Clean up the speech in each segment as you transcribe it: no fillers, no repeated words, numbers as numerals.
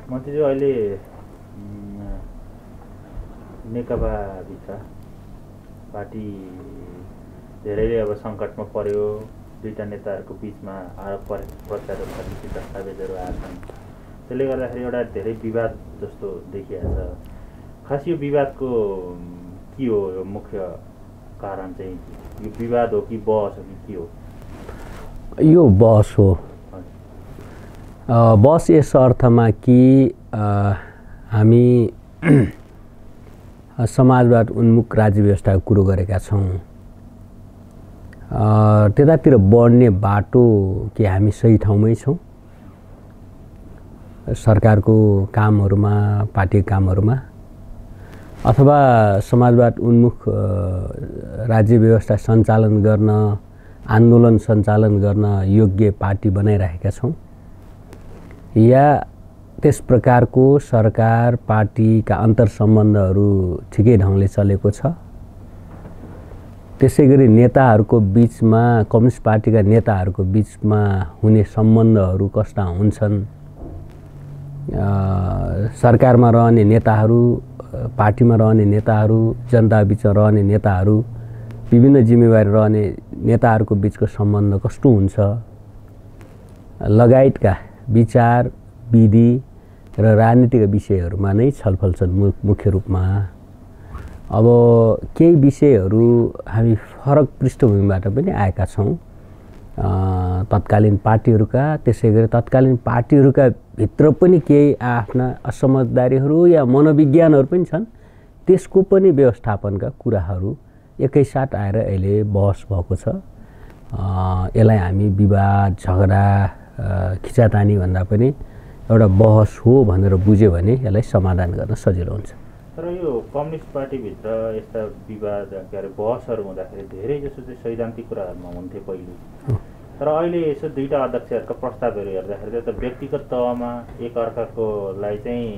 मन्त्रीज्यू अहिले नेकपाभित्र पार्टी धेरैले अब सङ्कटमा पर्यो। दुईटा नेताहरूको बिचमा आरोप प्रत्यारोपका दस्तावेजहरू आएछन्। त्यसले गर्दाखेरि एउटा धेरै विवाद जस्तो देखिएको छ। खास यो विवादको के हो? यो मुख्य कारण चाहिँ यो विवाद हो कि बहस हो कि के हो? यो बहस हो। बहस यस अर्थमा कि हामी समाजवाद उन्मुख राज्य व्यवस्थाको कुरो गरेका छौँ। त्यतातिर बढ्ने बाटो कि हामी सही ठाउँमै छौँ सरकारको कामहरूमा, पार्टीको कामहरूमा, अथवा समाजवाद उन्मुख राज्य व्यवस्था सञ्चालन गर्न, आन्दोलन सञ्चालन गर्न योग्य पार्टी बनाइरहेका छौँ, या त्यस प्रकारको सरकार पार्टीका अन्तर सम्बन्धहरू ठिकै ढङ्गले चलेको छ। त्यसै गरी नेताहरूको बिचमा, कम्युनिस्ट पार्टीका नेताहरूको बिचमा हुने सम्बन्धहरू कस्ता हुन्छन्, सरकारमा रहने नेताहरू, पार्टीमा रहने नेताहरू, जनताबीचमा रहने नेताहरू, विभिन्न जिम्मेवारी रहने नेताहरूको बिचको सम्बन्ध कस्तो हुन्छ लगायतका विचार, विधि र राजनीतिक विषयहरूमा नै छलफल छन् मुख्य रूपमा। अब केही विषयहरू हामी फरक पृष्ठभूमिबाट पनि आएका छौँ। तत्कालीन पार्टीहरूका, त्यसै गरी तत्कालीन पार्टीहरूका भित्र पनि केही आफ्ना असमझदारीहरू या मनोविज्ञानहरू पनि छन्। त्यसको पनि व्यवस्थापनका कुराहरू एकैसाथ आएर अहिले बहस भएको छ। यसलाई हामी विवाद, झगडा, खिचातानी भन्दा पनि एउटा बहस हो भनेर बुझ्यो भने यसलाई समाधान गर्न सजिलो हुन्छ। तर यो कम्युनिस्ट पार्टीभित्र यस्ता विवाद के अरे बहसहरू हुँदाखेरि धेरै जसो चाहिँ सैद्धान्तिक कुराहरूमा हुन्थे पहिले। तर अहिले यसो दुईटा अध्यक्षहरूका प्रस्तावहरू हेर्दाखेरि त व्यक्तिगत तहमा एकअर्काकोलाई चाहिँ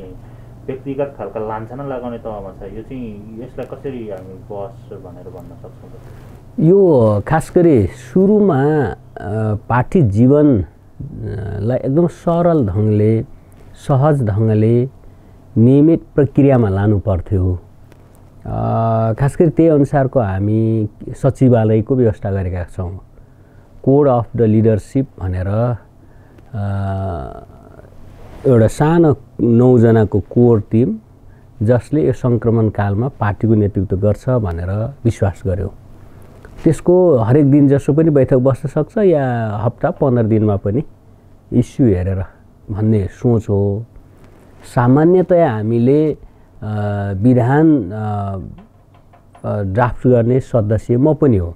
व्यक्तिगत खालका लान्छना लगाउने तहमा छ। यो चाहिँ यसलाई कसरी हामी बहस भनेर भन्न सक्छौँ? यो खास गरी सुरुमा पार्टी जीवनलाई एकदम सरल ढङ्गले, सहज ढङ्गले, नियमित प्रक्रियामा लानु पर्थ्यो। खास गरी त्यही अनुसारको हामी सचिवालयको व्यवस्था गरेका छौँ। कोड अफ द लिडरसिप भनेर एउटा सानो 9 जनाको कोर टिम जसले यो सङ्क्रमण कालमा पार्टीको नेतृत्व गर्छ भनेर विश्वास गर्यो। त्यसको हरेक दिन जसो पनि बैठक बस्न सक्छ या हप्ता 15 दिनमा पनि इस्यु हेरेर भन्ने सोच हो। सामान्यतया हामीले विधान ड्राफ्ट गर्ने सदस्य म पनि हो।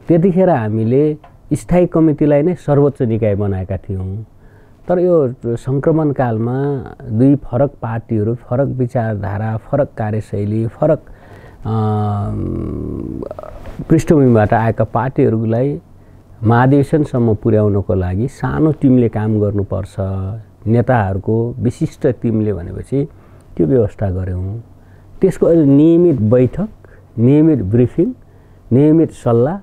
त्यतिखेर हामीले स्थायी कमिटीलाई नै सर्वोच्च निकाय बनाएका थियौँ। तर यो सङ्क्रमण कालमा दुई फरक पार्टीहरू, फरक विचारधारा, फरक कार्यशैली, फरक पृष्ठभूमिबाट आएका पार्टीहरूलाई महाधिवेशनसम्म पुर्याउनको लागि सानो टिमले काम गर्नुपर्छ। नेताहरूको विशिष्ट टिमले भनेपछि त्यो व्यवस्था गऱ्यौँ। त्यसको नियमित बैठक, नियमित ब्रिफिङ, नियमित सल्लाह,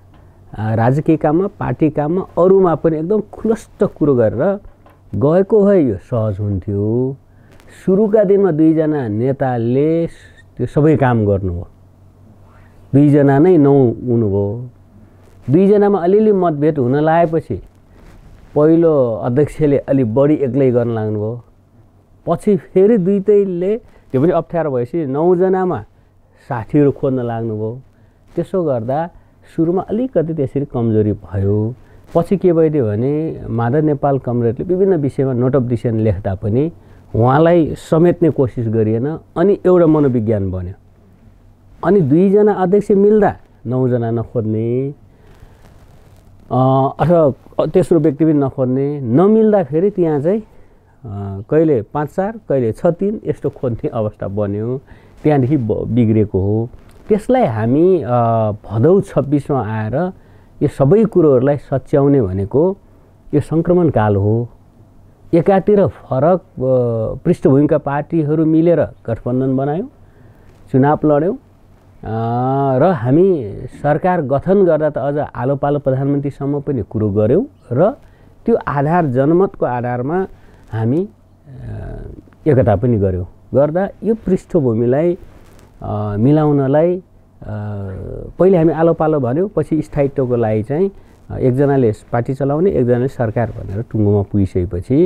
राजकीय काममा, पार्टी काममा, अरूमा पनि एकदम खुलस्त कुरो गरेर गएको भए यो सहज हुन्थ्यो। सुरुका दिनमा 2 जना नेताले त्यो सबै काम गर्नुभयो। 2 जना नै 9 हुनुभयो। 2 जनामा अलिअलि मतभेद हुन लागेपछि पहिलो अध्यक्षले अलि बढी एक्लै गर्न लाग्नुभयो। पछि फेरि दुईटैले त्यो पनि अप्ठ्यारो भएपछि 9 जनामा साथीहरू खोज्न लाग्नुभयो। त्यसो गर्दा सुरुमा अलिकति त्यसरी कमजोरी भयो। पछि के भइदियो भने माधव नेपाल कमरेडले विभिन्न विषयमा नोट अफ डिसिसन लेख्दा पनि उहाँलाई समेट्ने कोसिस गरिएन। अनि एउटा मनोविज्ञान बन्यो। अनि 2 जना अध्यक्ष मिल्दा 9 जना नखोज्ने, अथवा तेस्रो व्यक्ति पनि नखोज्ने, नमिल्दा फेरि त्यहाँ चाहिँ कहिले 5-4 कहिले 6-3 यस्तो खोज्ने अवस्था बन्यो। त्यहाँदेखि बिग्रेको हो। त्यसलाई हामी भदौ 26मा आएर यो सबै कुरोहरूलाई सच्याउने भनेको यो सङ्क्रमण काल हो। एकातिर फरक पृष्ठभूमिका पार्टीहरू मिलेर गठबन्धन बनायौँ, चुनाव लड्यौँ र हामी सरकार गठन गर्दा त अझ आलो पालो प्रधानमन्त्रीसम्म पनि कुरो गऱ्यौँ र त्यो आधार जनमतको आधारमा हामी एकता पनि गर्यो। गर्दा यो पृष्ठभूमिलाई मिलाउनलाई पहिले हामी आलो पालो भन्यौँ, पछि स्थायित्वको लागि चाहिँ एकजनाले पार्टी चलाउने एकजनाले सरकार भनेर टुङ्गोमा पुगिसकेपछि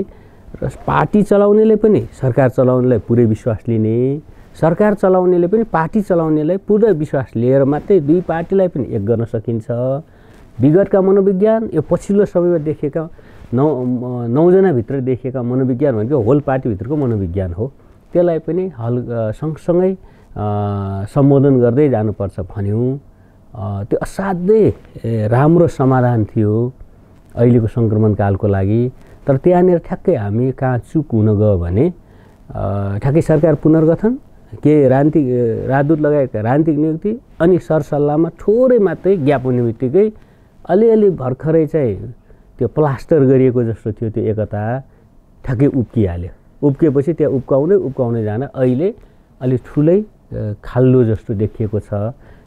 र पार्टी चलाउनेले पनि सरकार चलाउनेलाई पुरै विश्वास लिने, सरकार चलाउनेले पनि पार्टी चलाउनेलाई पुरै विश्वास लिएर मात्रै दुई पार्टीलाई पनि एक गर्न सकिन्छ। विगतका मनोविज्ञान यो पछिल्लो समयमा देखेका 9जनाभित्र देखेका मनोविज्ञान भनेको होल पार्टीभित्रको मनोविज्ञान हो। त्यसलाई पनि सँगसँगै सम्बोधन गर्दै जानुपर्छ भन्यौँ। त्यो असाध्यै राम्रो समाधान थियो अहिलेको सङ्क्रमणकालको लागि। तर त्यहाँनिर ठ्याक्कै हामी कहाँ चुक हुन गयो भने ठ्याक्कै सरकार पुनर्गठन, के राजदूत लगायतका राजनीतिक नियुक्ति अनि सरसल्लाहमा थोरै मात्रै ग्याप हुने बित्तिकै अलिअलि भर्खरै चाहिँ त्यो प्लास्टर गरिएको जस्तो थियो त्यो एकता ठ्याक्कै उब्किहाल्यो। उब्किएपछि त्यहाँ उब्काउँदै जान अहिले अलिक ठुलै खाल्डो जस्तो देखिएको छ।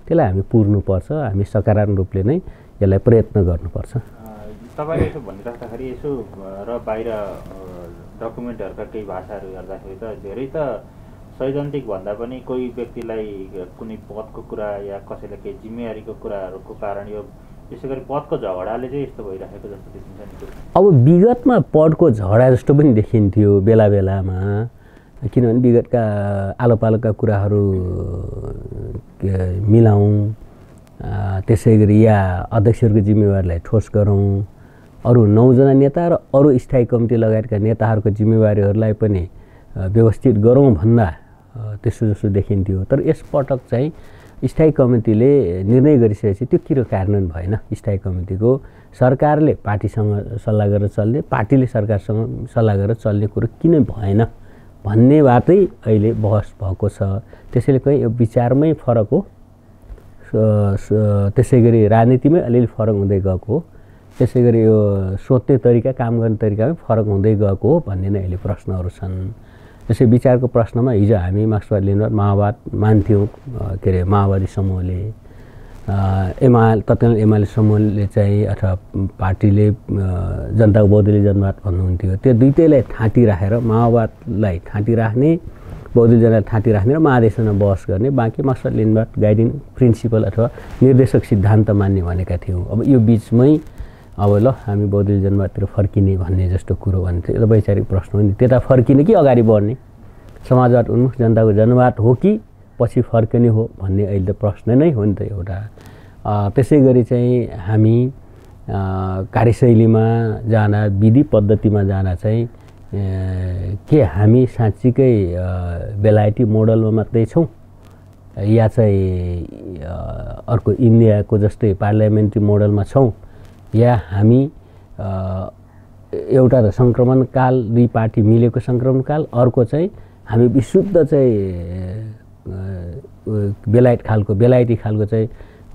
त्यसलाई हामी पुर्नुपर्छ, हामी सकारात्मक रूपले नै यसलाई प्रयत्न गर्नुपर्छ। तपाईँले यसो भनिराख्दाखेरि यसो र बाहिर डकुमेन्टहरूका केही भाषाहरू हेर्दाखेरि त धेरै त सैद्धान्तिक भन्दा पनि कोही व्यक्तिलाई कुनै पदको कुरा या कसैलाई केही जिम्मेवारीको कुराहरूको कारण यो यसै गरी पदको झगडाले चाहिँ यस्तो भइरहेको जस्तो देखिन्छ नि। अब विगतमा पदको झगडा जस्तो पनि देखिन्थ्यो बेला बेलामा, किनभने विगतका आलोपालोका कुराहरू मिलाउँ, त्यसै गरी या अध्यक्षहरूको जिम्मेवारीलाई ठोस गरौँ, अरू 9जना नेता र अरू स्थायी कमिटी लगायतका नेताहरूको जिम्मेवारीहरूलाई पनि व्यवस्थित गरौँ भन्दा त्यस्तो जस्तो देखिन्थ्यो। तर यसपटक चाहिँ स्थायी कमिटीले निर्णय गरिसकेपछि त्यो किन कार्यान्वयन भएन? स्थायी कमिटीको सरकारले पार्टीसँग सल्लाह गरेर चल्ने, पार्टीले सरकारसँग सल्लाह गरेर चल्ने कुरो किन भएन भन्ने बाटै अहिले बहस भएको छ। त्यसैले कहीँ यो विचारमै फरक हो, त्यसै गरी राजनीतिमै अलिअलि फरक हुँदै गएको हो, त्यसै गरी यो सोध्ने तरिका, काम गर्ने तरिकामै फरक हुँदै गएको हो भन्ने नै अहिले प्रश्नहरू छन्। त्यसै विचारको प्रश्नमा हिजो हामी मार्क्सवादी लेनिनवाद माओवाद मान्थ्यौँ, के अरे माओवादी समूहले, तत्कालीन एमाले समूहले चाहिँ अथवा पार्टीले जनताको बौद्धिक जनवाद भन्नुहुन्थ्यो। त्यो दुईटैलाई ठाँटी राखेर माओवादलाई ठाँटी राख्ने, बौद्धिक जनवाद ठाँटी राख्ने र महाधिवेशनमा बहस गर्ने, बाँकी मार्क्सवादी लेनिनवाद गाइडिङ प्रिन्सिपल अथवा निर्देशक सिद्धान्त मान्ने भनेका थियौँ। अब यो बिचमै अब ल हामी बौद्धिक जनवादतिर फर्किने भन्ने जस्तो कुरो भन्थ्यो। यो त वैचारिक प्रश्न हो नि, त्यता फर्किने कि अगाडि बढ्ने, समाजवाद उन्मुख जनताको जनवाद हो कि पछि फर्किने हो भन्ने अहिले त प्रश्न नै हो नि त एउटा। त्यसै गरी चाहिँ हामी कार्यशैलीमा जाँदा, विधि पद्धतिमा जाँदा चाहिँ के हामी साँच्चीकै बेलायती मोडलमा मात्रै छौँ या चाहिँ अर्को इन्डियाको जस्तै पार्लियामेन्ट्री मोडलमा छौँ, या हामी एउटा त सङ्क्रमणकाल, दुई पार्टी मिलेको सङ्क्रमणकाल, अर्को चाहिँ हामी विशुद्ध चाहिँ बेलायती खालको चाहिँ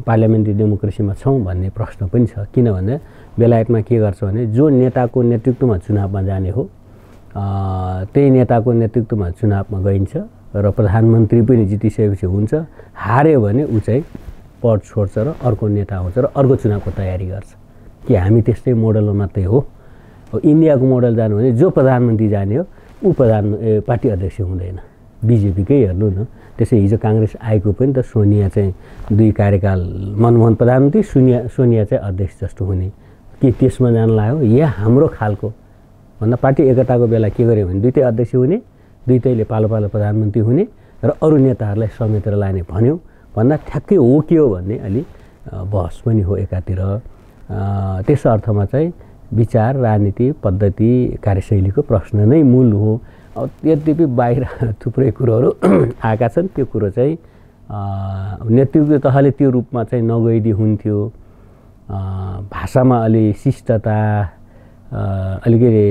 पार्लियामेन्ट्री डेमोक्रेसीमा छौँ भन्ने प्रश्न पनि छ। किनभने बेलायतमा के गर्छ भने जो नेताको नेतृत्वमा चुनावमा जाने हो त्यही नेताको नेतृत्वमा चुनावमा गइन्छ र प्रधानमन्त्री पनि जितिसकेपछि हुन्छ, हार्यो भने ऊ चाहिँ पद छोड्छ र अर्को नेता आउँछ र अर्को चुनावको तयारी गर्छ। कि हामी त्यस्तै मोडलमा मात्रै हो। इन्डियाको मोडल जानु भने जो प्रधानमन्त्री जाने हो ऊ पार्टी अध्यक्ष हुँदैन, बिजेपीकै हेर्नु न। त्यसै हिजो काङ्ग्रेस आएको पनि त सोनिया चाहिँ 2 कार्यकाल मनमोहन प्रधानमन्त्री, सोनिया चाहिँ अध्यक्ष जस्तो हुने, के त्यसमा जान लाग्यो? या हाम्रो खालको भन्दा पार्टी एकताको बेला के गर्यो भने दुईटै अध्यक्ष हुने, दुईटैले पालो पालो प्रधानमन्त्री हुने र अरू नेताहरूलाई समेटेर लाने भन्यो भन्दा ठ्याक्कै हो के हो भन्ने अलि बहस पनि हो एकातिर। त्यस अर्थमा चाहिँ विचार, राजनीति, पद्धति, कार्यशैलीको प्रश्न नै मूल हो। अब यद्यपि बाहिर थुप्रै कुरोहरू आएका छन्, त्यो कुरो चाहिँ नेतृत्व तहले त्यो रूपमा चाहिँ नगइदिए हुन्थ्यो। भाषामा अलि शिष्टता, अलिकति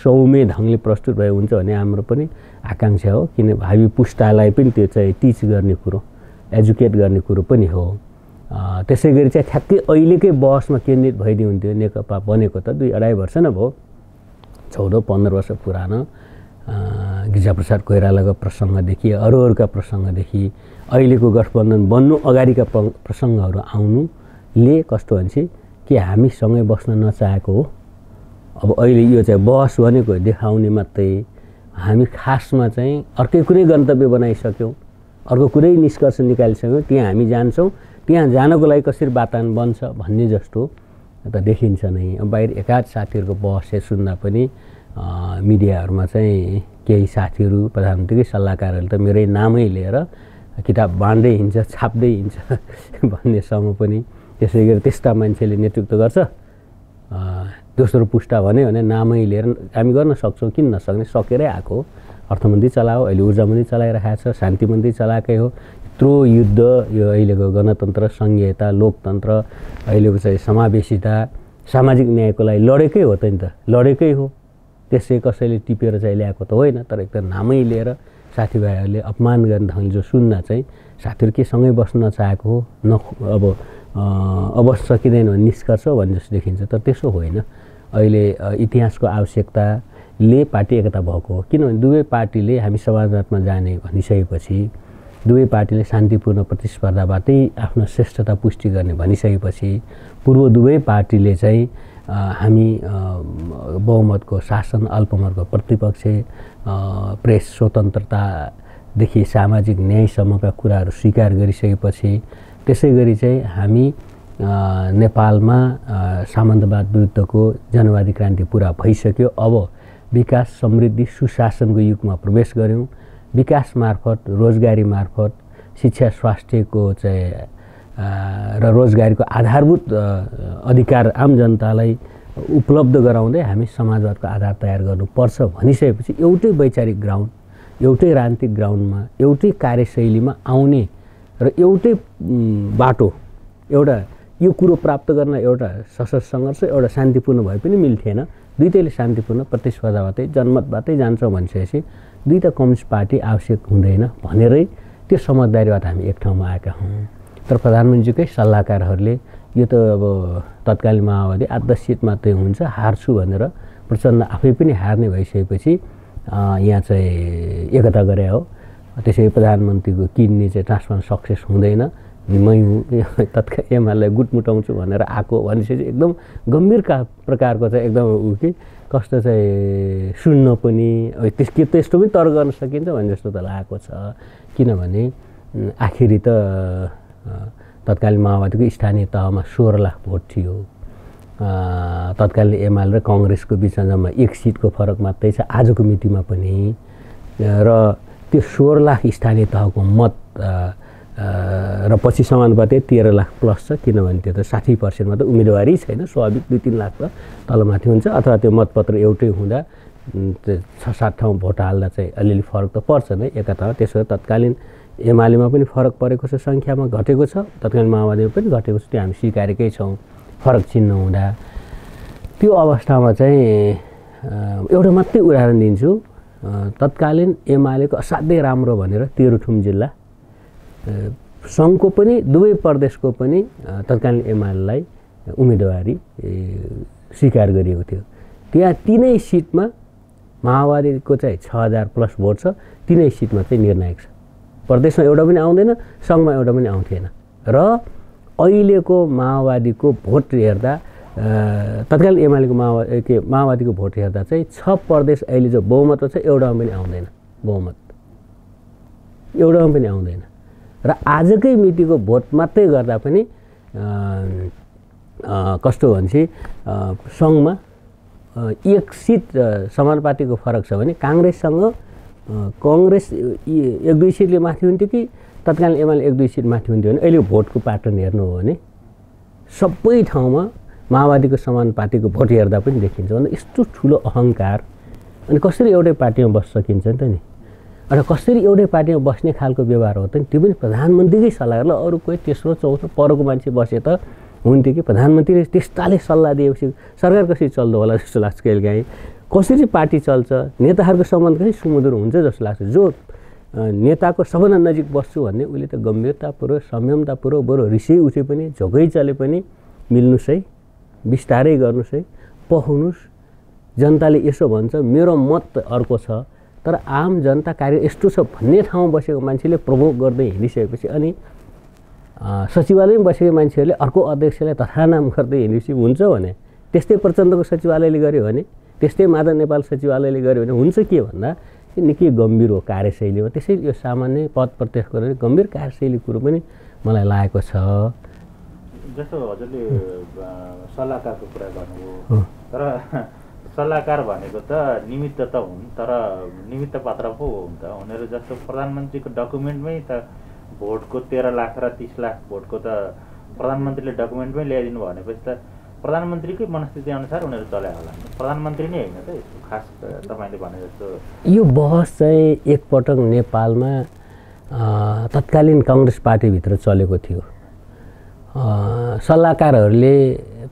सौम्य ढङ्गले प्रस्तुत भए हुन्छ भन्ने हाम्रो पनि आकाङ्क्षा हो। किन भावी पुस्तालाई पनि त्यो चाहिँ टिच गर्ने कुरो, एजुकेट गर्ने कुरो पनि हो। त्यसै गरी चाहिँ ठ्याक्कै अहिलेकै बहसमा केन्द्रित भइदिए हुन्थ्यो। नेकपा बनेको त 2-2.5 वर्ष नै भयो, 14-15 वर्ष पुरानो गिरिजाप्रसाद कोइरालाको प्रसङ्गदेखि अरूहरूका प्रसङ्गदेखि अहिलेको गठबन्धन बन्नु अगाडिका प्रसङ्गहरू आउनुले कस्तो भन्छ कि हामी सँगै बस्न नचाहेको हो। अब अहिले यो चाहिँ बहस भनेको देखाउने मात्रै हामी खासमा चाहिँ अर्कै कुनै गन्तव्य बनाइसक्यौँ, अर्को कुनै निष्कर्ष निकालिसक्यौँ, त्यहाँ हामी जान्छौँ, त्यहाँ जानको लागि कसरी वातावरण बन्छ भन्ने जस्तो त देखिन्छ नै। अब बाहिर एकाध साथीहरूको बहस सुन्दा पनि मिडियाहरूमा चाहिँ केही साथीहरू प्रधानमन्त्रीकै सल्लाहकारहरूले त मेरै नामै लिएर किताब बाँड्दै हिँड्छ, छाप्दै हिँड्छ भन्नेसम्म पनि। त्यसै गरी त्यस्ता मान्छेले नेतृत्व गर्छ। दोस्रो पुस्ता भन्यो भने नामै लिएर हामी गर्न सक्छौँ, किन नसक्ने, सकेरै आएको हो। अर्थमन्त्री चलायो, अहिले ऊर्जा मन्त्री चलाइरहेको छ, शान्ति मन्त्री चलाएकै हो। यत्रो युद्ध, यो अहिलेको गणतन्त्र, सङ्घीयता, लोकतन्त्र, अहिलेको चाहिँ समावेशिता, सामाजिक न्यायको लागि लडेकै हो त नि त, लडेकै हो। त्यसै कसैले टिपेर चाहिँ ल्याएको त होइन। तर एकदम नामै लिएर साथीभाइहरूले अपमान गर्ने ढङ्गले जो सुन्न चाहिँ साथीहरू के सँगै बस्न नचाहेको हो, अब सकिँदैन भन्ने निष्कर्ष हो भन्ने जस्तो देखिन्छ। तर त्यसो होइन। अहिले इतिहासको आवश्यकताले पार्टी एकता भएको हो। किनभने दुवै पार्टीले हामी समाजवादमा जाने भनिसकेपछि, दुवै पार्टीले शान्तिपूर्ण प्रतिस्पर्धाबाटै आफ्नो श्रेष्ठता पुष्टि गर्ने भनिसकेपछि, पूर्व दुवै पार्टीले चाहिँ हामी बहुमतको शासन, अल्पमतको प्रतिपक्ष, प्रेस स्वतन्त्रतादेखि सामाजिक न्यायसम्मका कुराहरू स्वीकार गरिसकेपछि, त्यसै गरी चाहिँ हामी नेपालमा सामन्तवाद विरुद्धको जनवादी क्रान्ति पुरा भइसक्यो। अब विकास, समृद्धि, सुशासनको युगमा प्रवेश गऱ्यौँ। विकास मार्फत, रोजगारी मार्फत, शिक्षा, स्वास्थ्यको चाहिँ र रोजगारीको आधारभूत अधिकार आम जनतालाई उपलब्ध गराउँदै हामी समाजवादको आधार तयार गर्नुपर्छ भनिसकेपछि एउटै वैचारिक ग्राउन्ड, एउटै राजनीतिक ग्राउन्डमा, एउटै कार्यशैलीमा आउने र एउटै बाटो, एउटा यो कुरो प्राप्त गर्न एउटा सशस्त्र सङ्घर्ष, एउटा शान्तिपूर्ण भए पनि मिल्थेन। दुईटैले शान्तिपूर्ण प्रतिस्पर्धाबाटै, जनमतबाटै जान्छौँ भनिसकेपछि दुईवटा कम्युनिस्ट पार्टी आवश्यक हुँदैन भनेरै त्यो समझदारीबाट हामी एक ठाउँमा आएका हौँ। तर प्रधानमन्त्रीकै सल्लाहकारहरूले यो त अब तत्कालीन माओवादी 8-10 सिट मात्रै हुन्छ, हार्छु भनेर प्रचण्ड आफै पनि हार्ने भइसकेपछि यहाँ चाहिँ एकता गरे हो। त्यसै प्रधानमन्त्रीको किन्ने चाहिँ ट्रान्सफर सक्सेस हुँदैन, मै हुँ तत्काल एमालेलाई गुटमुटाउँछु भनेर आएको भनेपछि एकदम गम्भीर प्रकारको चाहिँ एकदम कि कस्तो चाहिँ सुन्न पनि त्यस्तो पनि तर्क गर्न सकिन्छ भन्ने जस्तो त लागेको छ। किनभने आखिरी त तत्कालीन माओवादीको स्थानीय तहमा 16 लाख भोट थियो। तत्कालीन एमाले र कङ्ग्रेसको बिचमा जम्मा 1 सिटको फरक मात्रै छ आजको मितिमा पनि। र त्यो 16 लाख स्थानीय तहको मत र पछि समानुपातिक 13 लाख प्लस छ। किनभने त्यो त 60% मा त उम्मेदवारी छैन, स्वाभाविक 2-3 लाख त तलमाथि हुन्छ। अथवा त्यो मतपत्र एउटै हुँदा 6-7 ठाउँ भोट हाल्दा चाहिँ अलिअलि फरक त पर्छ नै एकतामा। त्यसो तत्कालीन एमालेमा पनि फरक परेको छ, सङ्ख्यामा घटेको छ, तत्कालीन माओवादीमा पनि घटेको छ। त्यो हामी स्वीकारेकै छौँ फरक चिन्ह हुँदा। त्यो अवस्थामा चाहिँ एउटा मात्रै उदाहरण दिन्छु। तत्कालीन एमालेको असाध्यै राम्रो भनेर तेह्रथुम जिल्ला सङ्घको पनि दुवै प्रदेशको पनि तत्कालीन एमालेलाई उम्मेदवारी स्वीकार गरिएको थियो। त्यहाँ 3 सिटमा माओवादीको चाहिँ 6000 प्लस भोट छ, 3 सिटमा चाहिँ निर्णायक छ। प्रदेशमा एउटा पनि आउँदैन, सङ्घमा एउटा पनि आउँथेन। र अहिलेको माओवादीको भोट हेर्दा तत्कालीन एमालेको माओवादीको भोट हेर्दा चाहिँ 6 प्रदेश अहिले जो बहुमतमा छ एउटामा पनि आउँदैन, बहुमत एउटामा पनि आउँदैन। र आजकै मितिको भोट मात्रै गर्दा पनि कस्तो भन्छ सङ्घमा 1 सिट समानुपातिको फरक छ भने काङ्ग्रेससँग कङ्ग्रेस 1-2 सिटले माथि हुन्थ्यो कि तत्कालीन एमाले 1-2 सिट माथि हुन्थ्यो भने अहिले भोटको प्याटर्न हेर्नु हो भने सबै ठाउँमा माओवादीको समानुपातिको भोट हेर्दा पनि देखिन्छ। भन्दा यस्तो ठुलो अहङ्कार अनि कसरी एउटै पार्टीमा बस्न सकिन्छ नि त नि। र कसरी एउटै पार्टीमा बस्ने खालको व्यवहार हो त नि। त्यो पनि प्रधानमन्त्रीकै सल्लाहले अरू कोही तेस्रो चौथो परको मान्छे बसे त हुन्थ्यो कि प्रधानमन्त्रीले त्यस्ताले सल्लाह दिएपछि सरकार कसरी चल्दो होला जस्तो लाग्छ कहिलेकाहीँ। कसरी पार्टी चल्छ, नेताहरूको सम्बन्ध कसरी सुमधुर हुन्छ जस्तो लाग्छ। जो नेताको सबभन्दा नजिक बस्छु भन्ने उसले त गम्भीरतापूर्वक, संयमतापूर्वक, बरु रिसै उठे पनि झोकै चले पनि मिल्नुहोस् है, बिस्तारै गर्नुहोस् है, पहुनुहोस्। जनताले यसो भन्छ, मेरो मत अर्को छ, तर आम जनता कार्य यस्तो छ भन्ने ठाउँमा बसेको मान्छेले प्रमोट गर्दै हिँडिसकेपछि अनि सचिवालयमा बसेको मान्छेहरूले अर्को अध्यक्षलाई तथानाम गर्दै हिँडेपछि हुन्छ भने, त्यस्तै प्रचण्डको सचिवालयले गर्यो भने, त्यस्तै माधव नेपाल सचिवालयले गर्यो भने हुन्छ के भन्दा निकै गम्भीर हो कार्यशैलीमा। त्यसैले यो सामान्य पद प्रत्यक्ष गरेर गम्भीर कार्यशैली कुरो पनि मलाई लागेको छ। जस्तो हजुरले सल्लाहकारको कुरा गर्नुभयो, तर सल्लाहकार भनेको त निमित्त त हुन्, तर निमित्त पात्र पो हो नि त उनीहरू। जस्तो प्रधानमन्त्रीको डकुमेन्टमै त भोटको 13 लाख र 30 लाख भोटको त प्रधानमन्त्रीले डकुमेन्टमै ल्याइदिनु भनेपछि त प्रधानमन्त्रीकै मनस्थिति अनुसार उनीहरू चलायो होला। प्रधानमन्त्री नै होइन त यसको खास तपाईँले भने जस्तो। यो बहस चाहिँ एकपटक नेपालमा तत्कालीन काङ्ग्रेस पार्टीभित्र चलेको थियो। सल्लाहकारहरूले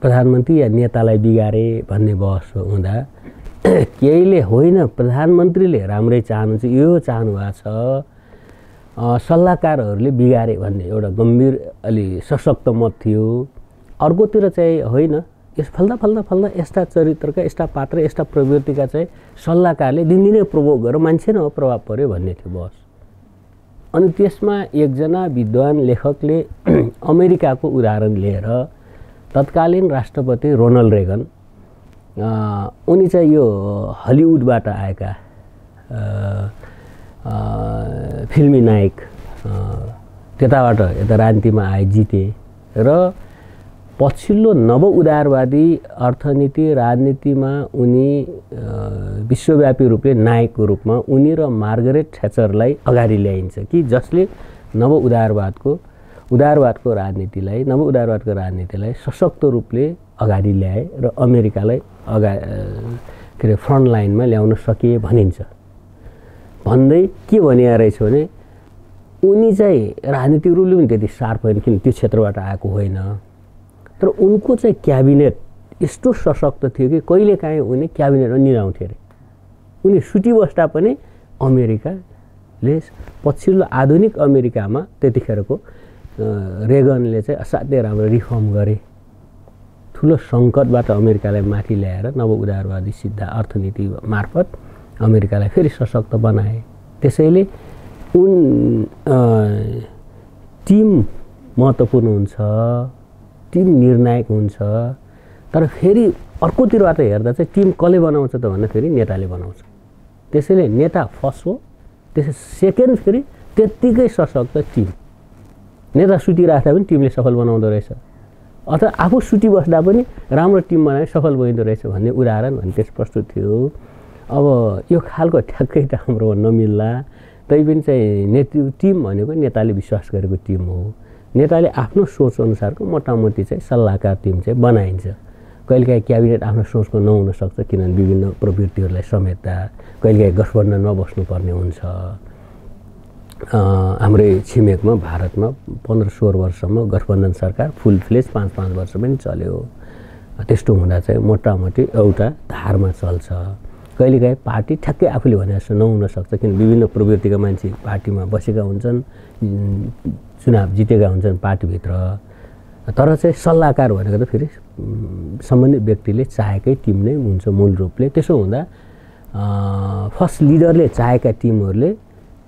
प्रधानमन्त्री या नेतालाई बिगारे भन्ने बहस हुँदा केहीले होइन प्रधानमन्त्रीले राम्रै चाहनुहुन्छ, यो चाहनु भएको छ, सल्लाहकारहरूले बिगारे भन्ने एउटा गम्भीर अलि सशक्त मत थियो। अर्कोतिर चाहिँ होइन, यस फल्दा यस्ता चरित्रका यस्ता पात्र यस्ता प्रवृत्तिका चाहिँ सल्लाहकारले दिनदिनै प्रभोग गरेर मान्छे न प्रभाव पर्यो भन्ने थियो बहस। अनि त्यसमा एकजना विद्वान लेखकले अमेरिकाको उदाहरण लिएर तत्कालीन राष्ट्रपति रोनाल्ड रेगन, उनी चाहिँ यो हलिउडबाट आएका फिल्मी नायक, त्यताबाट यता राजनीतिमा आए, जिते र पछिल्लो नव उदारवादी अर्थनीति राजनीतिमा उनी विश्वव्यापी रूपले नायकको रूपमा उनी र मार्गरेट थ्याचरलाई अगाडि ल्याइन्छ कि जसले नव उदारवादको राजनीतिलाई सशक्त रूपले अगाडि ल्याए र अमेरिकालाई के अरे फ्रन्ट लाइनमा ल्याउन सकिए भनिन्छ। भन्दै के भनिया रहेछ भने उनी चाहिँ राजनीतिक रूपले पनि त्यति सार्प होइन, किन त्यो क्षेत्रबाट आएको होइन, तर उनको चाहिँ क्याबिनेट यस्तो सशक्त थियो कि कहिलेकाहीँ उनी क्याबिनेटमा निदाउँथे अरे। उनी सुटी बस्दा पनि अमेरिकाले पछिल्लो आधुनिक अमेरिकामा त्यतिखेरको रेगनले चाहिँ असाध्यै राम्रो रिफर्म गरे, ठुलो सङ्कटबाट अमेरिकालाई माथि ल्याएर नव उदारवादी सिद्धा अर्थनीति मार्फत अमेरिकालाई फेरि सशक्त बनाए। त्यसैले टिम महत्त्वपूर्ण हुन्छ, टिम निर्णायक हुन्छ, तर फेरि अर्कोतिरबाट हेर्दा चाहिँ टिम कसले बनाउँछ त भन्दा फेरि नेताले बनाउँछ। त्यसैले नेता फर्स्ट हो, त्यसै सेकेन्ड फेरि त्यत्तिकै सशक्त टिम। नेता सुतिराख्दा पनि टिमले सफल बनाउँदो रहेछ, अथवा आफू सुति बस्दा पनि राम्रो टिम बनाए सफल बनिँदो रहेछ भन्ने उदाहरण भने त्यस प्रस्तुत थियो। अब यो खालको ठ्याक्कै त हाम्रो नमिल्ला, तैपनि चाहिँ टिम भनेको नेताले विश्वास गरेको टिम हो। नेताले आफ्नो सोच अनुसारको मोटामोटी चाहिँ सल्लाहकार टिम चाहिँ बनाइन्छ। कहिलेकाहीँ क्याबिनेट आफ्नो सोचको नहुन सक्छ, किनभने विभिन्न प्रवृत्तिहरूलाई समेट्दा कहिलेकाहीँ गठबन्धनमा बस्नुपर्ने हुन्छ। हाम्रै छिमेकमा भारतमा 15-16 वर्षसम्म गठबन्धन सरकार फुल फ्लेज 5-5 वर्ष पनि चल्यो। त्यस्तो हुँदा चाहिँ मोटामोटी एउटा धारमा चल्छ। कहिलेकाहीँ पार्टी ठ्याक्कै आफूले भने जस्तो नहुन सक्छ, किन विभिन्न प्रवृत्तिका मान्छे पार्टीमा बसेका हुन्छन्, चुनाव जितेका हुन्छन् पार्टीभित्र। तर चाहिँ सल्लाहकार भनेको त फेरि सम्बन्धित व्यक्तिले चाहेकै टिम नै हुन्छ मूल रूपले। त्यसो हुँदा फर्स्ट लिडरले चाहेका टिमहरूले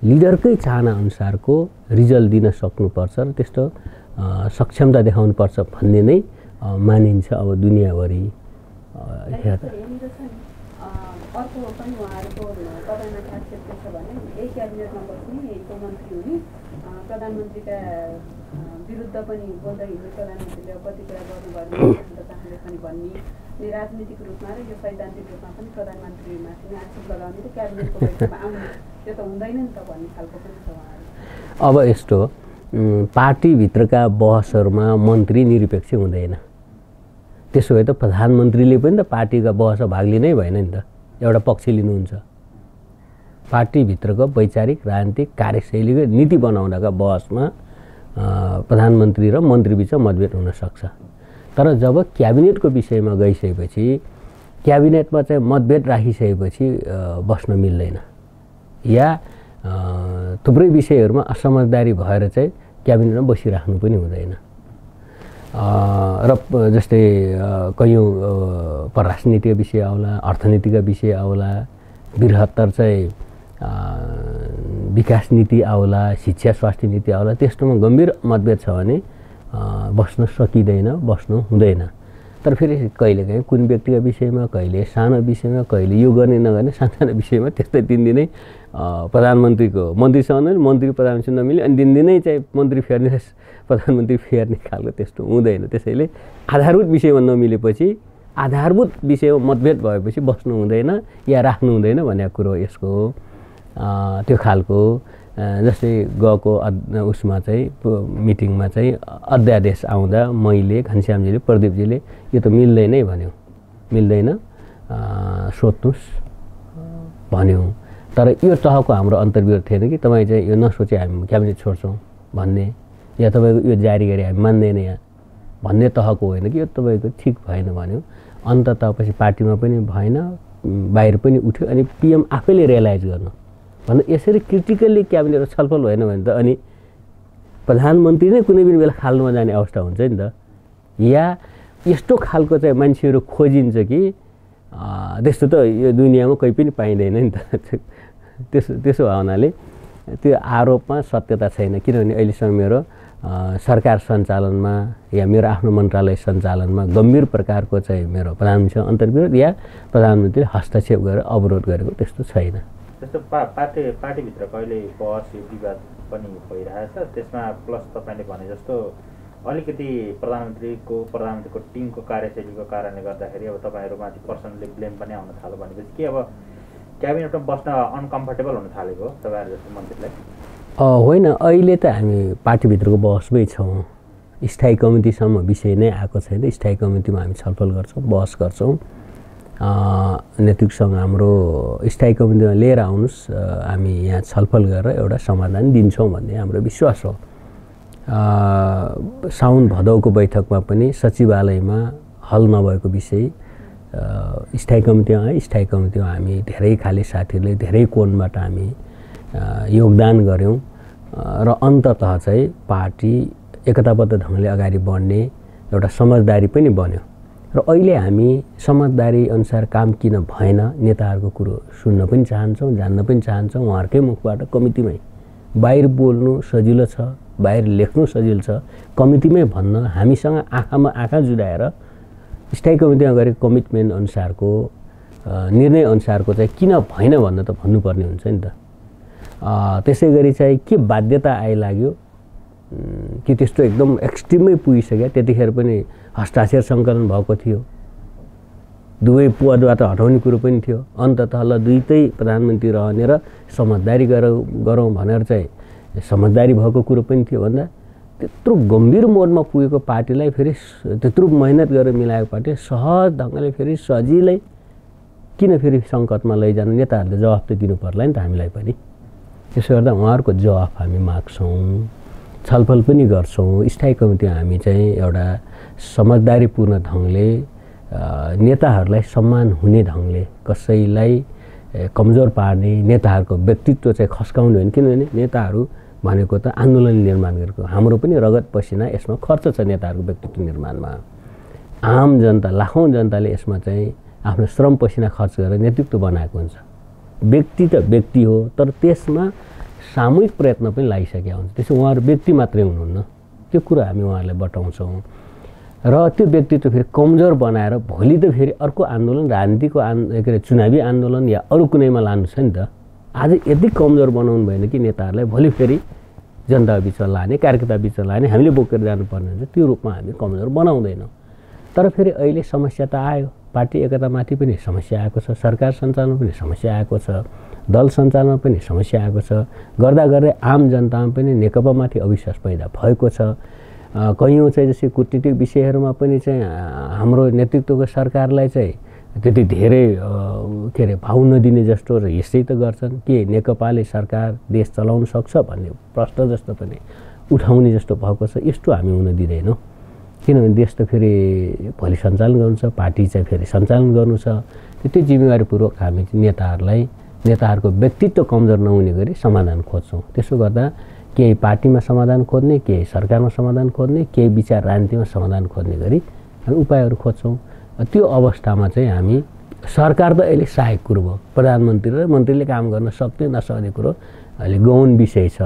लिडरकै चाहना अनुसारको रिजल्ट दिन सक्नुपर्छ र त्यस्तो सक्षमता देखाउनुपर्छ भन्ने नै मानिन्छ अब दुनियाँभरि हेर्दा। अर्को पनि उहाँहरूको तपाईँमा खासियत के छ भने यही क्याबिनेटमा बस्ने को मन्त्री हुने, प्रधानमन्त्रीका विरुद्ध पनि बोल्दै हिँड्ने, प्रधानमन्त्रीले कति कुरा गर्नुभयो चाहँदै पनि भन्ने, राजनीतिक रूपमा र यो सैद्धान्तिक रूपमा पनि प्रधानमन्त्रीमाथि नै आक्षेप लगाउने र क्याबिनेटको बैठकमा आउने, त्यो त हुँदैन नि त भन्ने खालको पनि छ उहाँहरू। अब यस्तो पार्टीभित्रका बहसहरूमा मन्त्री निरपेक्ष हुँदैन। त्यसो भए त प्रधानमन्त्रीले पनि त पार्टीका बहसमा भाग लिनै भएन नि त, एउटा पक्ष लिनुहुन्छ। पार्टीभित्रको वैचारिक राजनीतिक कार्यशैलीको नीति बनाउँदाका बहसमा प्रधानमन्त्री र मन्त्रीबीच मतभेद हुनसक्छ, तर जब क्याबिनेटको विषयमा गइसकेपछि क्याबिनेटमा चाहिँ मतभेद राखिसकेपछि बस्न मिल्दैन, या थुप्रै विषयहरूमा असमझदारी भएर चाहिँ क्याबिनेटमा बसिराख्नु पनि हुँदैन। र जस्तै कयौँ परराष्ट्र नीतिका विषय आउला, अर्थनीतिका विषय आउला, बृहत्तर चाहिँ विकास नीति आउला, शिक्षा स्वास्थ्य नीति आउला, त्यस्तोमा गम्भीर मतभेद छ भने बस्न सकिँदैन, बस्नु हुँदैन। तर फेरि कहिलेकाहीँ कुन व्यक्तिका विषयमा, कहिले सानो विषयमा, कहिले यो गर्ने नगर्ने सानसानो विषयमा त्यस्तै दिनदिनै प्रधानमन्त्रीको मन्त्रीसँग नै मन्त्री प्रधानमन्त्री नमिले अनि दिनदिनै चाहिँ मन्त्री फेर्ने प्रधानमन्त्री फेर्ने खालको त्यस्तो हुँदैन। त्यसैले आधारभूत विषयमा नमिलेपछि, आधारभूत विषयमा मतभेद भएपछि बस्नु हुँदैन या राख्नु हुँदैन भन्ने कुरो यसको हो। त्यो खालको जस्तै गएको उसमा चाहिँ मिटिङमा चाहिँ अध्यादेश आउँदा मैले, घनश्यामजीले, प्रदीपजीले यो त मिल्दैनै भन्यो, मिल्दैन सोध्नुहोस् भन्यो। तर यो तहको हाम्रो अन्तर्विरोध थिएन कि तपाईँ चाहिँ यो नसोचे हामी क्याबिनेट छोड्छौँ भन्ने, या तपाईँको यो जारी गरे हामी मान्दैन यहाँ भन्ने तहको होइन कि यो तपाईँको ठिक भएन भन्यो। अन्ततः पछि पार्टीमा पनि भएन, बाहिर पनि उठ्यो। अनि पिएम आफैले रियलाइज गर्नु भन्दा यसरी क्रिटिकल्ली क्याबिनेटमा छलफल भएन भने त अनि प्रधानमन्त्री नै कुनै पनि बेला खाल्नुमा जाने अवस्था हुन्छ नि त। या यस्तो खालको चाहिँ मान्छेहरू खोजिन्छ कि त्यस्तो त यो दुनियाँमा कोही पनि पाइँदैन नि त। त्यसो हुनाले त्यो आरोपमा सत्यता छैन। किनभने अहिलेसम्म मेरो सरकार सञ्चालनमा या मेरो आफ्नो मन्त्रालय सञ्चालनमा गम्भीर प्रकारको चाहिँ मेरो प्रधानमन्त्रीसँग अन्तर्विरोध या प्रधानमन्त्रीले हस्तक्षेप गरेर अवरोध गरेको त्यस्तो छैन। जस्तो पार्टीभित्र कहिले बहस विवाद पनि भइरहेछ, त्यसमा प्लस तपाईँले भने जस्तो अलिकति प्रधानमन्त्रीको टिमको कार्यशैलीको कारणले गर्दाखेरि अब तपाईँहरूमाथि पर्सनली ब्लेम पनि आउन थाल्यो भनेपछि के अब क्याबिनेटमा बस्न अनकम्फर्टेबल हुन थालेको हो तपाईँहरू जस्तो मन्त्रीलाई? होइन, अहिले त हामी पार्टीभित्रको बहसमै छौँ। स्थायी कमिटीसम्म विषय नै आएको छैन। स्थायी कमिटीमा हामी छलफल गर्छौँ, बहस गर्छौँ। नेतृत्वसँग हाम्रो स्थायी कमिटीमा लिएर आउनुहोस्, हामी यहाँ छलफल गरेर एउटा समाधान दिन्छौँ भन्ने हाम्रो विश्वास हो। साउन भदौको बैठकमा पनि सचिवालयमा हल नभएको विषय स्थायी कमिटीमा आयो। स्थायी कमिटीमा हामी धेरै खाले साथीहरूले धेरै कोणबाट हामी योगदान गऱ्यौँ र अन्ततः चाहिँ पार्टी एकताबद्ध ढङ्गले अगाडि बढ्ने एउटा समझदारी पनि बन्यो। र अहिले हामी समझदारी अनुसार काम किन भएन नेताहरूको कुरो सुन्न पनि चाहन्छौँ, जान्न पनि चाहन्छौँ उहाँहरूकै मुखबाट। कमिटीमै बाहिर बोल्नु सजिलो छ, बाहिर लेख्नु सजिलो छ, कमिटीमै भन्न हामीसँग आँखामा आँखा जुदाएर स्थायी कमिटीमा गरेको कमिटमेन्ट अनुसारको निर्णय अनुसारको चाहिँ किन भएन भन्न त भन्नुपर्ने हुन्छ नि त। त्यसै गरी चाहिँ के बाध्यता आइलाग्यो कि त्यस्तो एकदम एक्सट्रिममै पुगिसक्यो। त्यतिखेर पनि हस्ताक्षर सङ्कलन भएको थियो, दुवै पदबाट हटाउने कुरो पनि थियो। अन्ततः ल दुईटै प्रधानमन्त्री रहने र समझदारी गरौँ भनेर चाहिँ समझदारी भएको कुरो पनि थियो। भन्दा त्यत्रो गम्भीर मोडमा पुगेको पार्टीलाई फेरि त्यत्रो मेहनत गरेर मिलाएको पार्टी सहज ढङ्गले फेरि सजिलै किन फेरि सङ्कटमा लैजानु? नेताहरूले जवाफ त दिनु पर्ला नि त हामीलाई पनि। त्यसो गर्दा उहाँहरूको जवाफ हामी माग्छौँ, छलफल पनि गर्छौँ। स्थायी कमिटीमा हामी चाहिँ एउटा समझदारीपूर्ण ढङ्गले नेताहरूलाई सम्मान हुने ढङ्गले, कसैलाई कमजोर पार्ने, नेताहरूको व्यक्तित्व चाहिँ खस्काउने होइन। किनभने नेताहरू भनेको त आन्दोलन निर्माण गरेको, हाम्रो पनि रगत पसिना यसमा खर्च छ नेताहरूको व्यक्तित्व निर्माणमा। आम जनता, लाखौँ जनताले यसमा चाहिँ आफ्नो श्रम पसिना खर्च गरेर नेतृत्व बनाएको हुन्छ। व्यक्ति त व्यक्ति हो, तर त्यसमा सामूहिक प्रयत्न पनि लागिसकेका हुन्छ। त्यसो उहाँहरू व्यक्ति मात्रै हुनुहुन्न, त्यो कुरा हामी उहाँहरूलाई बताउँछौँ। र त्यो व्यक्तित्व फेरि कमजोर बनाएर भोलि त फेरि अर्को आन्दोलन, राजनीतिको के अरे चुनावी आन्दोलन या अरू कुनैमा लानु छ नि त। आज यति कमजोर बनाउनु भएन कि नेताहरूलाई भोलि फेरि जनता बिचमा लाने, कार्यकर्ता बिचमा लाने, हामीले बोकेर जानुपर्ने हुन्छ। त्यो रूपमा हामी कमजोर बनाउँदैनौँ। तर फेरि अहिले समस्या त आयो, पार्टी एकतामाथि पनि समस्या आएको छ, सरकार सञ्चालनमा पनि समस्या आएको छ, दल सञ्चालनमा पनि समस्या आएको छ। गर्दा गर्दै आम जनतामा पनि नेकपामाथि अविश्वास पैदा भएको छ। कयौँ चाहिँ जस्तै कूटनीतिक विषयहरूमा पनि चाहिँ हाम्रो नेतृत्वको सरकारलाई चाहिँ त्यति धेरै के अरे भाउ नदिने जस्तो र यसै त गर्छन् के नेकपाले सरकार देश चलाउन सक्छ भन्ने प्रश्न जस्तो पनि उठाउने जस्तो भएको छ। यस्तो हामी हुन दिँदैनौँ। किनभने देश त फेरि भोलि सञ्चालन गर्नु छ, पार्टी चाहिँ फेरि सञ्चालन गर्नु छ। त्यो जिम्मेवारीपूर्वक हामी नेताहरूको व्यक्तित्व कमजोर नहुने गरी समाधान खोज्छौँ। त्यसो गर्दा केही पार्टीमा समाधान खोज्ने, केही सरकारमा समाधान खोज्ने, केही विचार राजनीतिमा समाधान खोज्ने गरी हामी उपायहरू खोज्छौँ। त्यो अवस्थामा चाहिँ हामी सरकार त अहिले सहायक कुरो भयो, प्रधानमन्त्री र मन्त्रीले काम गर्न सक्ने नसक्ने कुरो अहिले गौण विषय छ।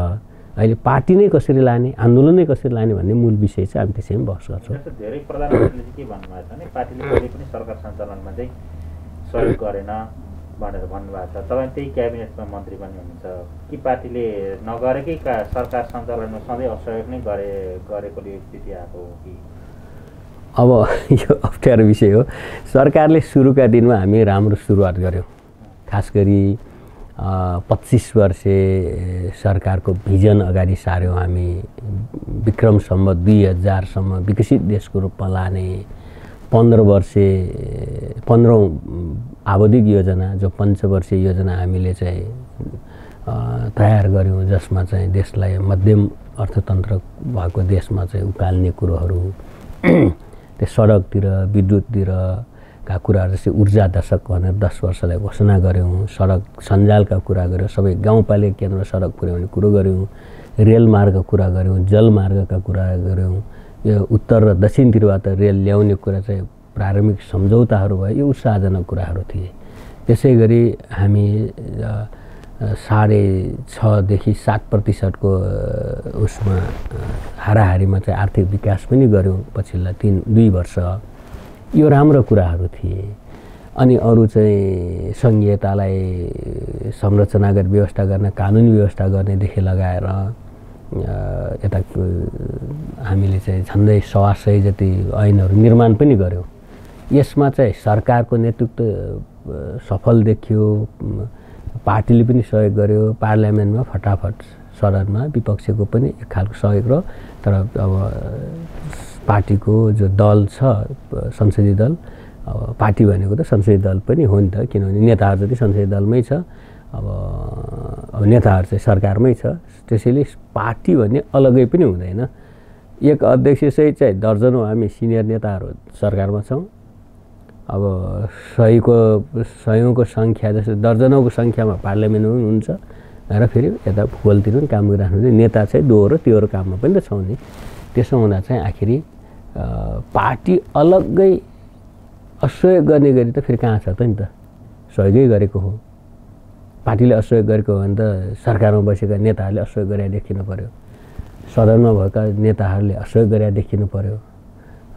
अहिले पार्टी नै कसरी लाने, आन्दोलन नै कसरी लाने भन्ने मूल विषय चाहिँ हामी त्यसैमा बहस गर्छौँ। धेरै प्रधानमन्त्रीले चाहिँ के भन्नुभएको छ भने पार्टीले कहिले पनि सरकार सञ्चालनमा चाहिँ सहयोग गरेन भनेर भन्नुभएको छ। तपाईँ त्यही क्याबिनेटमा मन्त्री पनि हुनुहुन्छ कि पार्टीले नगरेकै सरकार सञ्चालनमा सधैँ असहयोग नै गरेको यो स्थिति आएको हो कि? अब यो अप्ठ्यारो विषय हो। सरकारले सुरुका दिनमा हामी राम्रो सुरुवात गऱ्यौँ। खास गरी 25 वर्षे सरकारको भिजन अगाडि सार्यौँ हामी। विक्रम सम्वत 2000सम्म विकसित देशको रूपमा लाने 15औं आवधिक योजना जो पञ्चवर्षीय योजना हामीले चाहिँ तयार गऱ्यौँ, जसमा चाहिँ देशलाई मध्यम अर्थतन्त्र भएको देशमा चाहिँ उकाल्ने कुरोहरू, त्यो सडकतिर विद्युततिर का कुराहरू जस्तै ऊर्जा दशक भनेर 10 वर्षलाई घोषणा गऱ्यौँ। सडक सञ्जालका कुरा गऱ्यौँ, सबै गाउँपालिका केन्द्रमा सडक पुर्याउने कुरो गऱ्यौँ, रेलमार्गका कुरा गऱ्यौँ, जलमार्गका कुरा गऱ्यौँ। यो उत्तर र दक्षिणतिरबाट रेल ल्याउने कुरा चाहिँ प्रारम्भिक सम्झौताहरू भयो। यो उत्साहजनक कुराहरू थिए। त्यसै गरी हामी 6.5 देखि 7% को उसमा हाराहारीमा चाहिँ आर्थिक विकास पनि गऱ्यौँ पछिल्ला 2 वर्ष। यो राम्रो कुराहरू थिए। अनि अरू चाहिँ सङ्घीयतालाई संरचनागत व्यवस्था गर्न, कानुनी व्यवस्था गर्नेदेखि लगाएर यता हामीले चाहिँ झन्डै 100 जति ऐनहरू निर्माण पनि गऱ्यौँ। यसमा चाहिँ सरकारको नेतृत्व सफल देखियो, पार्टीले पनि सहयोग गर्यो। पार्लियामेन्टमा फटाफट सदनमा विपक्षको पनि एक खालको सहयोग र तर अब पार्टीको जो दल छ संसदीय दल, अब पार्टी भनेको त संसदीय दल पनि हो नि त, किनभने नेताहरू जति संसदीय दलमै छ, अब नेताहरू चाहिँ सरकारमै छ। त्यसैले पार्टी भन्ने अलग्गै पनि हुँदैन। एक अध्यक्षसहित चाहिँ दर्जनौँ हामी सिनियर नेताहरू सरकारमा छौँ। अब 100को सङ्ख्या जस्तो दर्जनौको सङ्ख्यामा पार्लियामेन्टमा पनि हुन्छ र फेरि यता भूगोलतिर पनि काम गरिराख्नु। नेता चाहिँ दोहोरो त्योहोरो काममा पनि त छौँ नि। त्यसो हुँदा चाहिँ आखिरी पार्टी अलग्गै असहयोग गर्ने गरी त फेरि कहाँ छ त नि त, सहयोगै गरेको हो। पार्टीले असहयोग गरेको हो भने त सरकारमा बसेका नेताहरूले असहयोग गरे देखिनु पर्यो, सदनमा भएका नेताहरूले असहयोग गरे देखिनु पर्यो।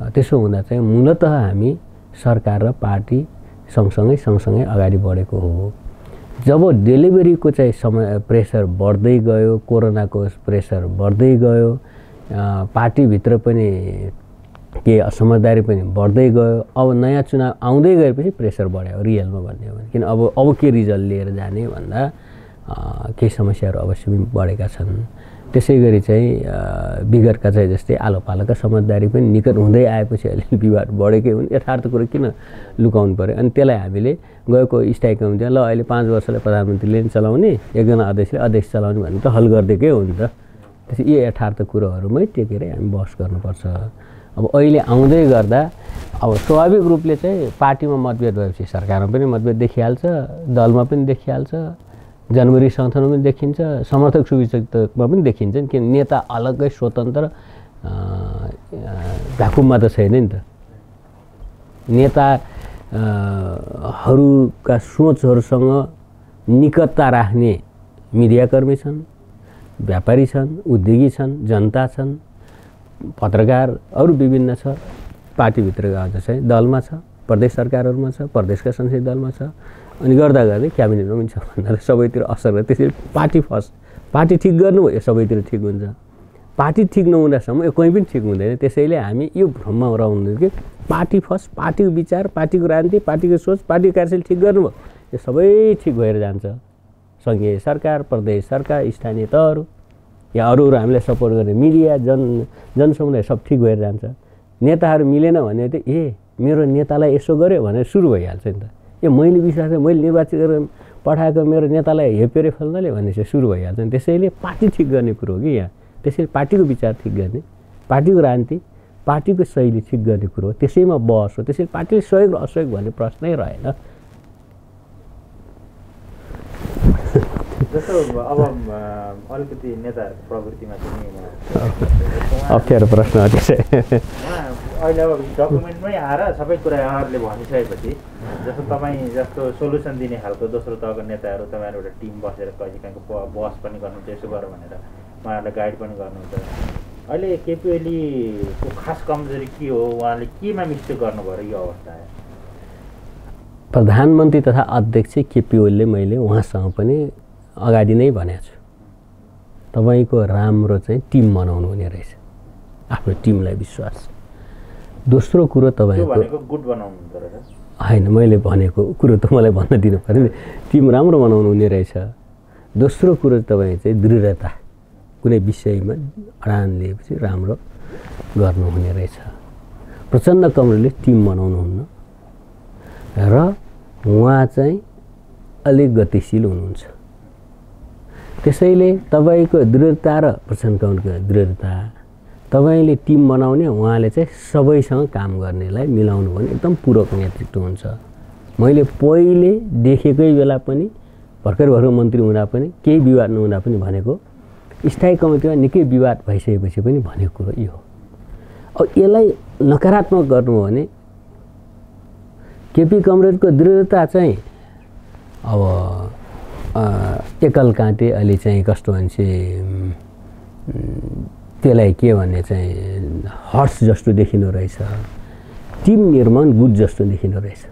त्यसो हुँदा चाहिँ मूलतः हामी सरकार र पार्टी सँगसँगै अगाडि बढेको हो। जब डेलिभरीको चाहिँ समय प्रेसर बढ्दै गयो, कोरोनाको प्रेसर बढ्दै गयो, पार्टीभित्र पनि के असमझदारी पनि बढ्दै गयो। अब नयाँ चुनाव आउँदै गएपछि प्रेसर बढ्यो रियलमा भन्ने हो भने। किन अब के रिजल्ट लिएर जाने भन्दा केही समस्याहरू अवश्य पनि बढेका छन्। त्यसै गरी चाहिँ विगतका चाहिँ जस्तै आलो पालोका समझदारी पनि निकट हुँदै आएपछि अहिले विवाद बढेकै हुन्। यथार्थ कुरो किन लुकाउनु पर्यो? अनि त्यसलाई हामीले गएको स्थायी कमिटीमा ल अहिले 5 वर्षलाई प्रधानमन्त्रीले चलाउने, एकजना अध्यक्षले अध्यक्ष चलाउने भन्ने त हल गरिदिएकै हो नि त। त्यसै यी यथार्थ कुरोहरूमै टेकेर हामी बहस गर्नुपर्छ। अब अहिले आउँदै गर्दा अब स्वाभाविक रूपले चाहिँ पार्टीमा मतभेद भएपछि सरकारमा पनि मतभेद देखिहाल्छ, दलमा पनि देखिहाल्छ, जनवरी सङ्गठनमा पनि देखिन्छ, समर्थक शुभचिन्तकमा पनि देखिन्छ नि। किन नेता अलग्गै स्वतन्त्र भ्याकुममा त छैन नि त। नेताहरूका सोचहरूसँग निकटता राख्ने मिडियाकर्मी छन्, व्यापारी छन्, उद्योगी छन्, जनता छन्, पत्रकार अरू विभिन्न छ। पार्टीभित्र आज चाहिँ दलमा छ, प्रदेश सरकारहरूमा छ, प्रदेशका संसदीय दलमा छ, अनि गर्दा गर्दै क्याबिनेटमा पनि छ भन्दा सबैतिर असर हो। त्यसरी पार्टी फर्स्ट, पार्टी ठिक गर्नुभयो सबैतिर ठिक हुन्छ। पार्टी ठिक नहुँदासम्म यो कहीँ पनि ठिक हुँदैन। त्यसैले हामी यो भ्रममा रहँदैन कि पार्टी फर्स्ट, पार्टीको विचार, पार्टीको राजनीति, पार्टीको सोच, पार्टीको कार्यशैली ठिक गर्नुभयो, यो सबै ठिक भएर जान्छ। सङ्घीय सरकार, प्रदेश सरकार, स्थानीय तहहरू या अरू हामीलाई सपोर्ट गर्ने मिडिया, जनसमुदाय सब ठिक भएर जान्छ। नेताहरू मिलेन भने त मेरो नेतालाई यसो गर्यो भनेर सुरु भइहाल्छ नि त। मैले विश्वास गरेँ, मैले निर्वाचित गरेर पठाएको मेरो नेतालाई हेपेरे फल्नाले भन्ने चाहिँ सुरु भइहाल्छ नि। त्यसैले पार्टी ठिक गर्ने कुरो हो कि यहाँ। त्यसैले पार्टीको विचार ठिक गर्ने, पार्टीको राजनीति, पार्टीको शैली ठिक गर्ने कुरो हो। त्यसैमा बहस हो। त्यसैले पार्टीले सहयोग र असहयोग भन्ने प्रश्नै रहेन। जस्तो अब अलिकति नेताहरूको प्रवृत्तिमा चाहिँ अप्ठ्यारो प्रश्न हो त्यो। अहिले अब डकुमेन्टमै आएर सबै कुराहरूले भनिसकेपछि जस्तो तपाईँ जस्तो सोल्युसन दिने खालको दोस्रो तहको नेताहरू तपाईँहरू एउटा टिम बसेर कहिले काहीँको बहस पनि गर्नुहुन्छ यसो गर भनेर उहाँहरूले गाइड पनि गर्नुहुन्छ। अहिले केपी ओलीको खास कमजोरी के हो, उहाँले केमा मिस्टेक गर्नुभयो यो अवस्था? प्रधानमन्त्री तथा अध्यक्ष केपी ओलीले मैले उहाँसँग पनि अगाडि नै भनेको छु, तपाईँको राम्रो चाहिँ टिम बनाउनु हुने रहेछ, आफ्नो टिमलाई विश्वास। दोस्रो कुरो तपाईँको गुड बनाउनु हुँदो रहेछ होइन, मैले भनेको कुरो त मलाई भन्न दिनु पर्यो नि, टिम राम्रो बनाउनु हुने रहेछ। दोस्रो कुरो तपाईँ चाहिँ दृढता, कुनै विषयमा अडान लिएपछि राम्रो गर्नुहुने रहेछ। प्रचण्ड कमरेडले टिम बनाउनुहुन्न र उहाँ चाहिँ अलिक गतिशील हुनुहुन्छ। त्यसैले तपाईँको दृढता र प्रचण्ड कमरेडको दृढता, तपाईँले टिम बनाउने, उहाँले चाहिँ सबैसँग काम गर्नेलाई मिलाउनु भने एकदम पूरक नेतृत्व हुन्छ। मैले पहिले देखेकै बेला पनि भर्खर मन्त्री हुँदा पनि केही विवाद नहुँदा पनि भनेको, स्थायी कमिटीमा निकै विवाद भइसकेपछि पनि भनेको कुरो यो हो। अब यसलाई नकारात्मक गर्नु हो भने केपी कमरेडको दृढता चाहिँ अब एकल काँटे अलि चाहिँ कस्तो भन्छ त्यसलाई के भन्ने चाहिँ हर्स जस्तो देखिनु रहेछ, टिम निर्माण गुड जस्तो देखिनु रहेछ।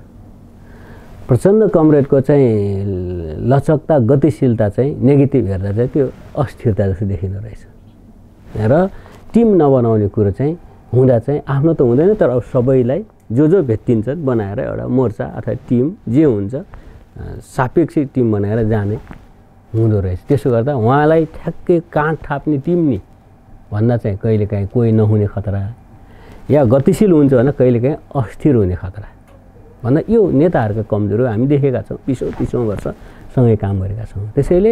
प्रचण्ड कमरेडको चाहिँ लचकता गतिशीलता चाहिँ नेगेटिभ हेर्दा चाहिँ त्यो अस्थिरता जस्तो देखिनु रहेछ र टिम नबनाउने कुरो चाहिँ हुँदा चाहिँ आफ्नो त हुँदैन, तर अब सबैलाई जो भेटिन्छन् बनाएर एउटा मोर्चा अथवा टिम जे हुन्छ सापेक्षिक टिम बनाएर जाने हुँदो रहेछ। त्यसो गर्दा उहाँलाई ठ्याक्कै काँध थाप्ने टिम नि भन्दा चाहिँ कहिलेकाहीँ कोही नहुने खतरा, या गतिशील हुन्छ भने कहिलेकाहीँ अस्थिर हुने खतरा भन्दा यो नेताहरूको कमजोरी हामी देखेका छौँ। 20-30 वर्ष सँगै काम गरेका छौँ। त्यसैले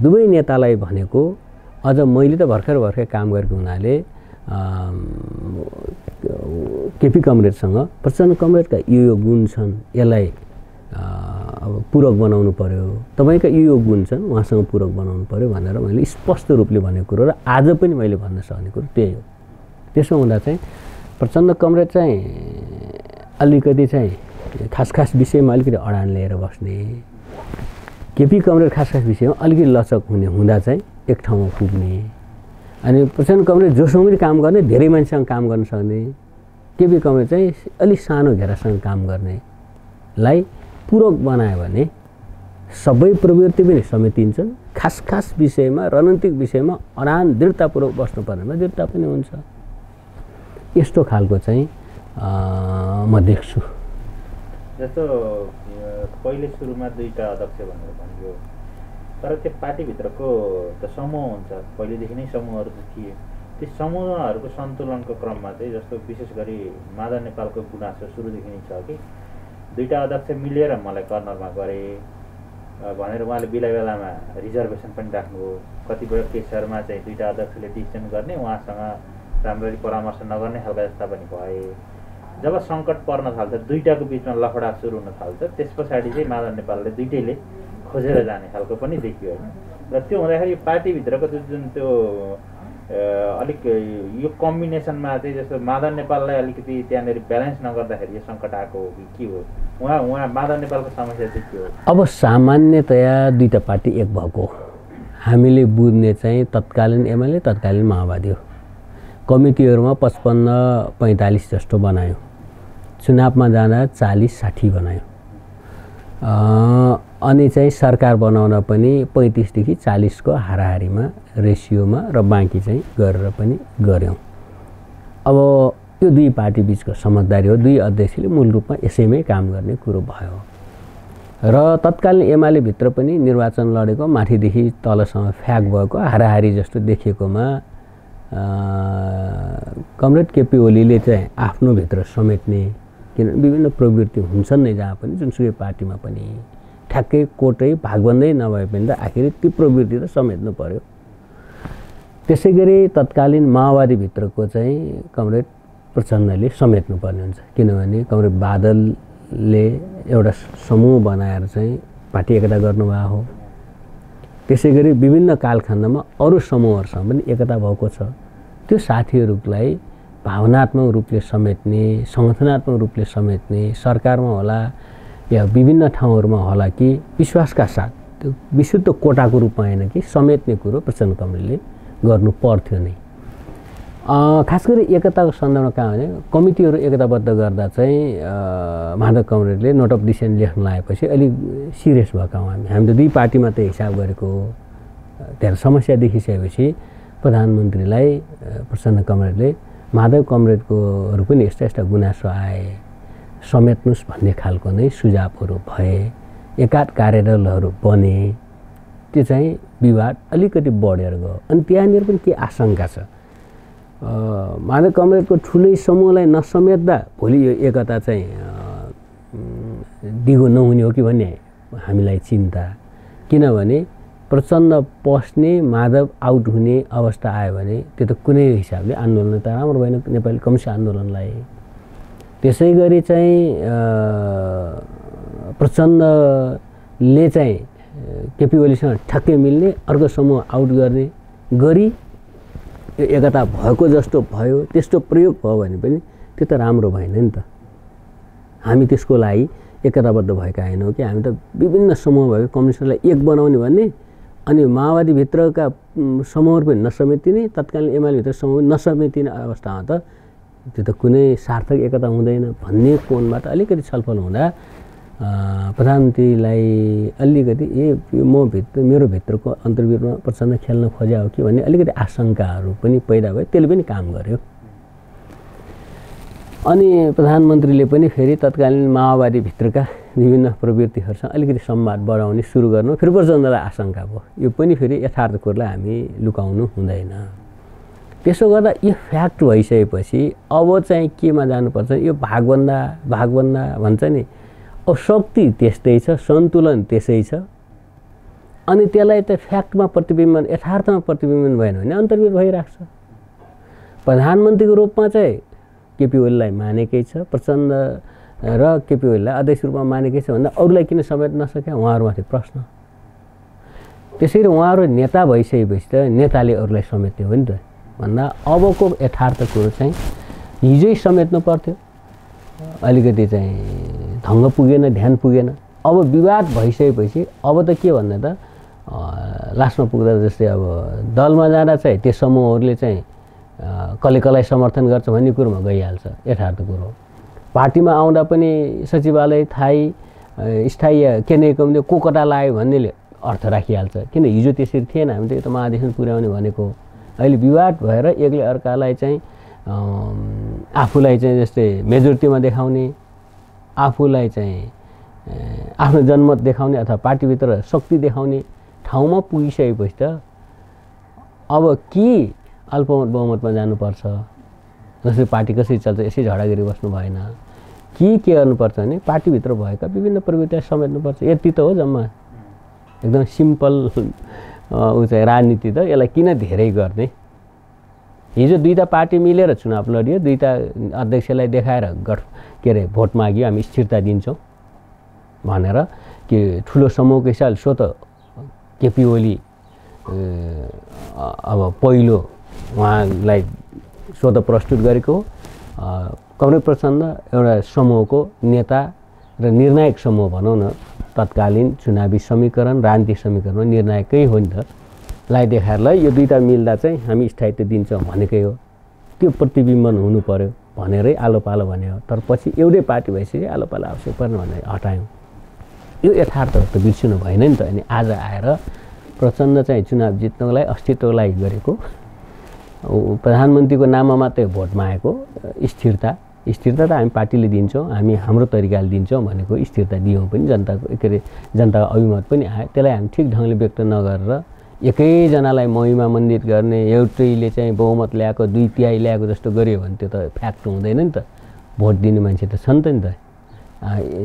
दुवै नेतालाई भनेको, अझ मैले त भर्खर काम गरेको हुनाले केपी कमरेडसँग प्रचण्ड कमरेडका यो गुण छन्, यसलाई अब पूरक बनाउनु पर्यो, तपाईँका यो गुण छन् उहाँसँग पूरक बनाउनु पर्यो भनेर मैले स्पष्ट रूपले भनेको कुरो र आज पनि मैले भन्न सक्ने कुरो त्यही हो। त्यसो हुँदा चाहिँ प्रचण्ड कमरेड चाहिँ अलिकति चाहिँ खास विषयमा अलिकति अडान लिएर बस्ने, केपी कमरेड खास विषयमा अलिकति लचक हुँदा चाहिँ एक ठाउँमा पुग्ने, अनि प्रचण्ड कमरेड जोसँग पनि काम गर्ने, धेरै मान्छेसँग काम गर्न सक्ने, केपी कमरेड चाहिँ अलिक सानो घेरासँग काम गर्नेलाई पूरक बनायो भने सबै प्रवृत्ति पनि समेटिन्छन्। खास विषयमा, रणनीतिक विषयमा अडान दृढतापूर्वक बस्नुपर्नेमा दृढता पनि हुन्छ। यस्तो खालको चाहिँ म देख्छु। जस्तो पहिले सुरुमा दुईटा अध्यक्ष भनेर भनियो, तर त्यो पार्टीभित्रको त समूह हुन्छ, पहिलेदेखि नै समूहहरू थिए। त्यो समूहहरूको सन्तुलनको क्रममा चाहिँ जस्तो विशेष गरी माधव नेपालको गुनासो सुरुदेखि नै छ कि दुईटा अध्यक्ष मिलेर मलाई कर्नरमा गरे भनेर उहाँले बेला रिजर्भेसन पनि राख्नुभयो। कतिपय केसहरूमा चाहिँ दुईटा अध्यक्षले डिसिजन गर्ने, उहाँसँग राम्ररी परामर्श नगर्ने खालका जस्ता पनि भए। जब सङ्कट पर्न थाल्छ, दुईटाको बिचमा लफडा सुरु हुन थाल्छ, त्यस पछाडि चाहिँ माधव नेपालले दुईटैले खोजेर जाने खालको पनि देखियो होइन। र त्यो हुँदाखेरि पार्टीभित्रको जुन त्यो अलिक यो कम्बिनेसनमा चाहिँ जस्तो माधव नेपाललाई अलिकति त्यहाँनिर ब्यालेन्स नगर्दाखेरि यो सङ्कट आएको हो कि के हो? उहाँ माधव नेपालको समस्या चाहिँ के हो? अब सामान्यतया दुईटा पार्टी एक भएको हामीले बुझ्ने चाहिँ तत्कालीन एमाले, तत्कालीन माओवादी हो। कमिटीहरूमा 55-45 जस्तो बनायो, चुनावमा जाँदा 40-60 बनायो, अनि चाहिँ सरकार बनाउन पनि 35देखि 40को हाराहारीमा रेसियोमा र बाँकी चाहिँ गरेर पनि गऱ्यौँ। अब यो दुई पार्टी बिचको समझदारी हो, दुई अध्यक्षले मूल रूपमा यसैमै काम गर्ने कुरो भयो र तत्कालीन एमाले भित्र पनि निर्वाचन लडेको माथिदेखि तलसम्म फ्याक भएको हाराहारी जस्तो देखिएकोमा कमरेड केपी ओलीले चाहिँ आफ्नो भित्र समेट्ने, किन विभिन्न प्रवृत्ति हुन्छन् नै जहाँ पनि जुनसुकै पार्टीमा पनि ठ्याक्कै कोटै भागबन्दै नभए पनि त आखिर ती प्रवृत्ति त समेट्नु पर्यो। त्यसै गरी तत्कालीन माओवादीभित्रको चाहिँ कमरेड प्रचण्डले समेट्नु पर्ने हुन्छ, किनभने कमरेड बादलले एउटा समूह बनाएर चाहिँ पार्टी एकता गर्नुभएको हो। त्यसै गरी विभिन्न कालखण्डमा अरू समूहहरूसँग पनि एकता भएको छ। त्यो साथीहरूलाई भावनात्मक रूपले समेट्ने, सङ्गठनात्मक रूपले समेट्ने, सरकारमा होला या विभिन्न ठाउँहरूमा होला कि विश्वासका साथ त्यो विशुद्ध कोटाको रूपमा होइन कि समेट्ने कुरो प्रचण्ड कमरेडले गर्नु पर्थ्यो नै। खास गरी एकताको सन्दर्भमा कहाँ भने कमिटीहरू एकताबद्ध गर्दा चाहिँ माधव कमरेडले नोट अफ डिसिसन लेख्न लागेपछि अलिक सिरियस भएका हौँ हामी त दुई पार्टी मात्रै हिसाब गरेको त्यहाँ समस्या देखिसकेपछि प्रधानमन्त्रीलाई प्रचण्ड कमरेडले माधव कमरेडकोहरू पनि यस्ता यस्ता गुनासो आए समेट्नुहोस् भन्ने खालको नै सुझावहरू भए एकाध कार्यदलहरू बने त्यो चाहिँ विवाद अलिकति बढेर गयो। अनि त्यहाँनिर पनि के आशंका छ माधव कमरेडको ठुलै समूहलाई नसमेट्दा भोलि यो एकता चाहिँ दिगो नहुने हो कि भन्ने हामीलाई चिन्ता। किनभने प्रचण्ड पस्ने माधव आउट हुने अवस्था आयो भने त्यो त कुनै हिसाबले आन्दोलन त राम्रो भएन नेपाली कम्युनिस्ट आन्दोलनलाई। त्यसै गरी चाहिँ प्रचण्डले चाहिँ केपी ओलीसँग ठ्याक्कै मिल्ने अर्को समूह आउट गर्ने गरी यो एकता भएको जस्तो भयो त्यस्तो प्रयोग भयो भने पनि त्यो त राम्रो भएन नि त। हामी त्यसको लागि एकताबद्ध भएका होइनौँ कि हामी त विभिन्न समूह भएको कम्युनिस्टलाई एक बनाउने भन्ने अनि माओवादीभित्रका समूहहरू पनि नसमेटिने तत्कालीन एमालेभित्र समूह नसमेटिने अवस्थामा त त्यो त कुनै सार्थक एकता हुँदैन भन्ने कोणबाट अलिकति छलफल हुँदा प्रधानमन्त्रीलाई अलिकति मेरो भित्रको अन्तर्विरोधमा प्रचण्ड खेल्न खोज्या हो कि भन्ने अलिकति आशंकाहरू पनि पैदा भयो। त्यसले पनि काम गर्यो। अनि प्रधानमन्त्रीले पनि फेरि तत्कालीन माओवादीभित्रका विभिन्न प्रवृत्तिहरूसँग अलिकति संवाद बढाउने सुरु गर्नु फेरि प्रचण्डलाई आशंका भयो। यो पनि फेरि यथार्थ कुरोलाई हामी लुकाउनु हुँदैन। त्यसो गर्दा यो फ्याक्ट भइसकेपछि अब चाहिँ केमा जानुपर्छ यो भागभन्दा भन्छ नि अब शक्ति त्यस्तै छ सन्तुलन त्यसै छ अनि त्यसलाई त फ्याक्टमा प्रतिबिम्बन यथार्थमा प्रतिबिम्बन भएन भने अन्तर्विरोध भइरहेको छ। प्रधानमन्त्रीको रूपमा चाहिँ केपी ओलीलाई मानेकै छ प्रचण्ड र केपी ओलीलाई अध्यक्ष रूपमा मानेकै छ भन्दा अरूलाई किन समेट्न नसक्या उहाँहरूमाथि प्रश्न। त्यसैले उहाँहरू नेता भइसकेपछि त नेताले अरूलाई समेट्ने हो नि त भन्दा अबको यथार्थ कुरो चाहिँ हिजै समेट्नु पर्थ्यो। अलिकति चाहिँ ढङ्ग पुगेन ध्यान पुगेन। अब विवाद भइसकेपछि अब त के भन्दा त लास्टमा पुग्दा जस्तै अब दलमा जाँदा चाहिँ त्यो समूहहरूले चाहिँ कसले कसलाई समर्थन गर्छ भन्ने कुरोमा गइहाल्छ यथार्थ कुरो। पार्टीमा आउँदा पनि सचिवालय थाई स्थायी केन्द्रीय कमिटी को कता लाग्यो भन्नेले अर्थ राखिहाल्छ। किन हिजो त्यसरी थिएन हामी त यो त महाधिवेशन पुर्याउने भनेको। अहिले विवाद भएर एकले अर्कालाई चाहिँ आफूलाई चाहिँ जस्तै मेजोरिटीमा देखाउने आफूलाई चाहिँ आफ्नो जनमत देखाउने अथवा पार्टीभित्र शक्ति देखाउने ठाउँमा पुगिसकेपछि त अब के अल्पमत बहुमतमा जानुपर्छ जसरी पार्टी कसरी चल्छ यसै झडागिरी बस्नु भएन। के गर्नुपर्छ भने पार्टीभित्र भएका विभिन्न प्रवृत्तिलाई समेट्नुपर्छ। यति त हो जम्मा एकदम सिम्पल चाहिँ राजनीति त यसलाई किन धेरै गर्ने। हिजो दुईटा पार्टी मिलेर चुनाव लड्यो दुईटा अध्यक्षलाई देखाएर भोट माग्यो हामी स्थिरता दिन्छौँ भनेर कि ठुलो समूहको हिसाबले सो त केपी ओली अब पहिलो उहाँलाई स्वतः प्रस्तुत गरेको कमरेड प्रचण्ड एउटा समूहको नेता र निर्णायक समूह भनौँ न तत्कालीन चुनावी समीकरण राजनीतिक समीकरणमा निर्णायकै हो नि त लाई देखाएर ल यो दुईटा मिल्दा चाहिँ हामी स्थायित्व दिन्छौँ भनेकै हो। त्यो प्रतिबिम्बन हुनु पर्यो भनेरै आलो पालो भन्यो। तर पछि एउटै पार्टी भइसक्यो आलो पालो आवश्यक पर्ने भनेर हटायौँ। यो यथार्थ त बिर्सिनु भएन नि त। अनि आज आएर प्रचण्ड चाहिँ चुनाव जित्नको लागि अस्तित्वको लागि गरेको प्रधानमन्त्रीको नाममा मात्रै भोट मागेको स्थिरता त हामी पार्टीले दिन्छौँ हामी हाम्रो तरिकाले दिन्छौँ भनेको स्थिरता दियौँ पनि जनताको जनताको अभिमत पनि आयो। त्यसलाई हामी ठिक ढङ्गले व्यक्त नगरेर एकैजनालाई महिमा मण्डित गर्ने एउटैले चाहिँ बहुमत ल्याएको 2/3 ल्याएको जस्तो गर्यो भने त्यो त फ्याक्ट हुँदैन नि त। भोट दिने मान्छे त छन् त नि त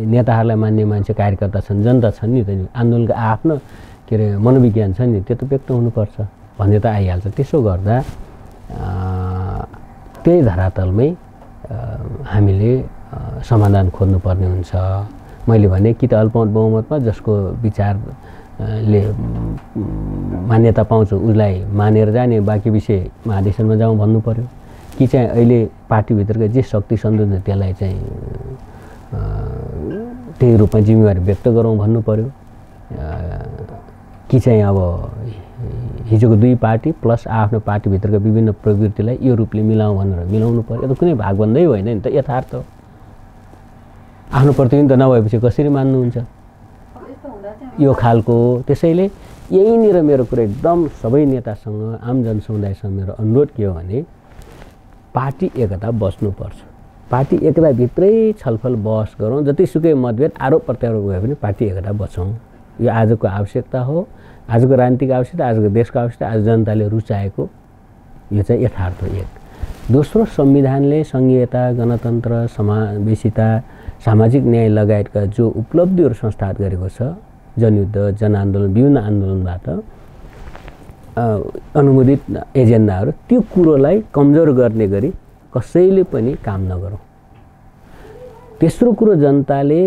नेताहरूलाई मान्ने मान्छे कार्यकर्ता छन् जनता छन् नि त आन्दोलनको आफ्नो मनोविज्ञान छ नि त्यो त व्यक्त हुनुपर्छ भन्ने त आइहाल्छ। त्यसो गर्दा त्यही धरातलमै हामीले समाधान खोज्नुपर्ने हुन्छ। मैले भने कि त अल्पमत बहुमतमा जसको विचारले मान्यता पाउँछ उसलाई मानेर जाने बाँकी विषय महाधिवेशनमा जाउँ भन्नु पर्यो कि चाहिँ अहिले पार्टीभित्रको जे शक्ति सन्तुलन त्यसलाई चाहिँ त्यही रूपमा जिम्मेवारी व्यक्त गरौँ भन्नु पर्यो। कि चाहिँ अब हिजोको दुई पार्टी प्लस आफ्नो पार्टीभित्रका विभिन्न प्रवृत्तिलाई यो रूपले मिलाउँ भनेर मिलाउनु पर्यो। यो त कुनै भागबन्दै होइन नि त, यथार्थ हो। आफ्नो प्रतिनिधि नभएपछि कसरी मान्नुहुन्छ यो खालको। त्यसैले यहीँनिर मेरो कुरा एकदम सबै नेतासँग आम जनसमुदायसँग मेरो अनुरोध के हो भने पार्टी एकता बस्नुपर्छ। पार्टी एकताभित्रै छलफल बहस गरौँ, जतिसुकै मतभेद आरोप प्रत्यारोप भए पनि पार्टी एकता बचाउँ। यो आजको आवश्यकता हो, आजको राजनीतिक आवश्यकता, आजको देशको आवश्यकता, आज जनताले रुचाएको यो चाहिँ यथार्थ हो। एक दोस्रो, संविधानले सङ्घीयता, गणतन्त्र, समावेशिता, सामाजिक न्याय लगायतका जो उपलब्धिहरू संस्थागत गरेको छ, जनयुद्ध, जनआन्दोलन, विभिन्न आन्दोलनबाट अनुमोदित एजेन्डाहरू, त्यो कुरोलाई कमजोर गर्ने गरी कसैले पनि काम नगरौँ। तेस्रो कुरो, जनताले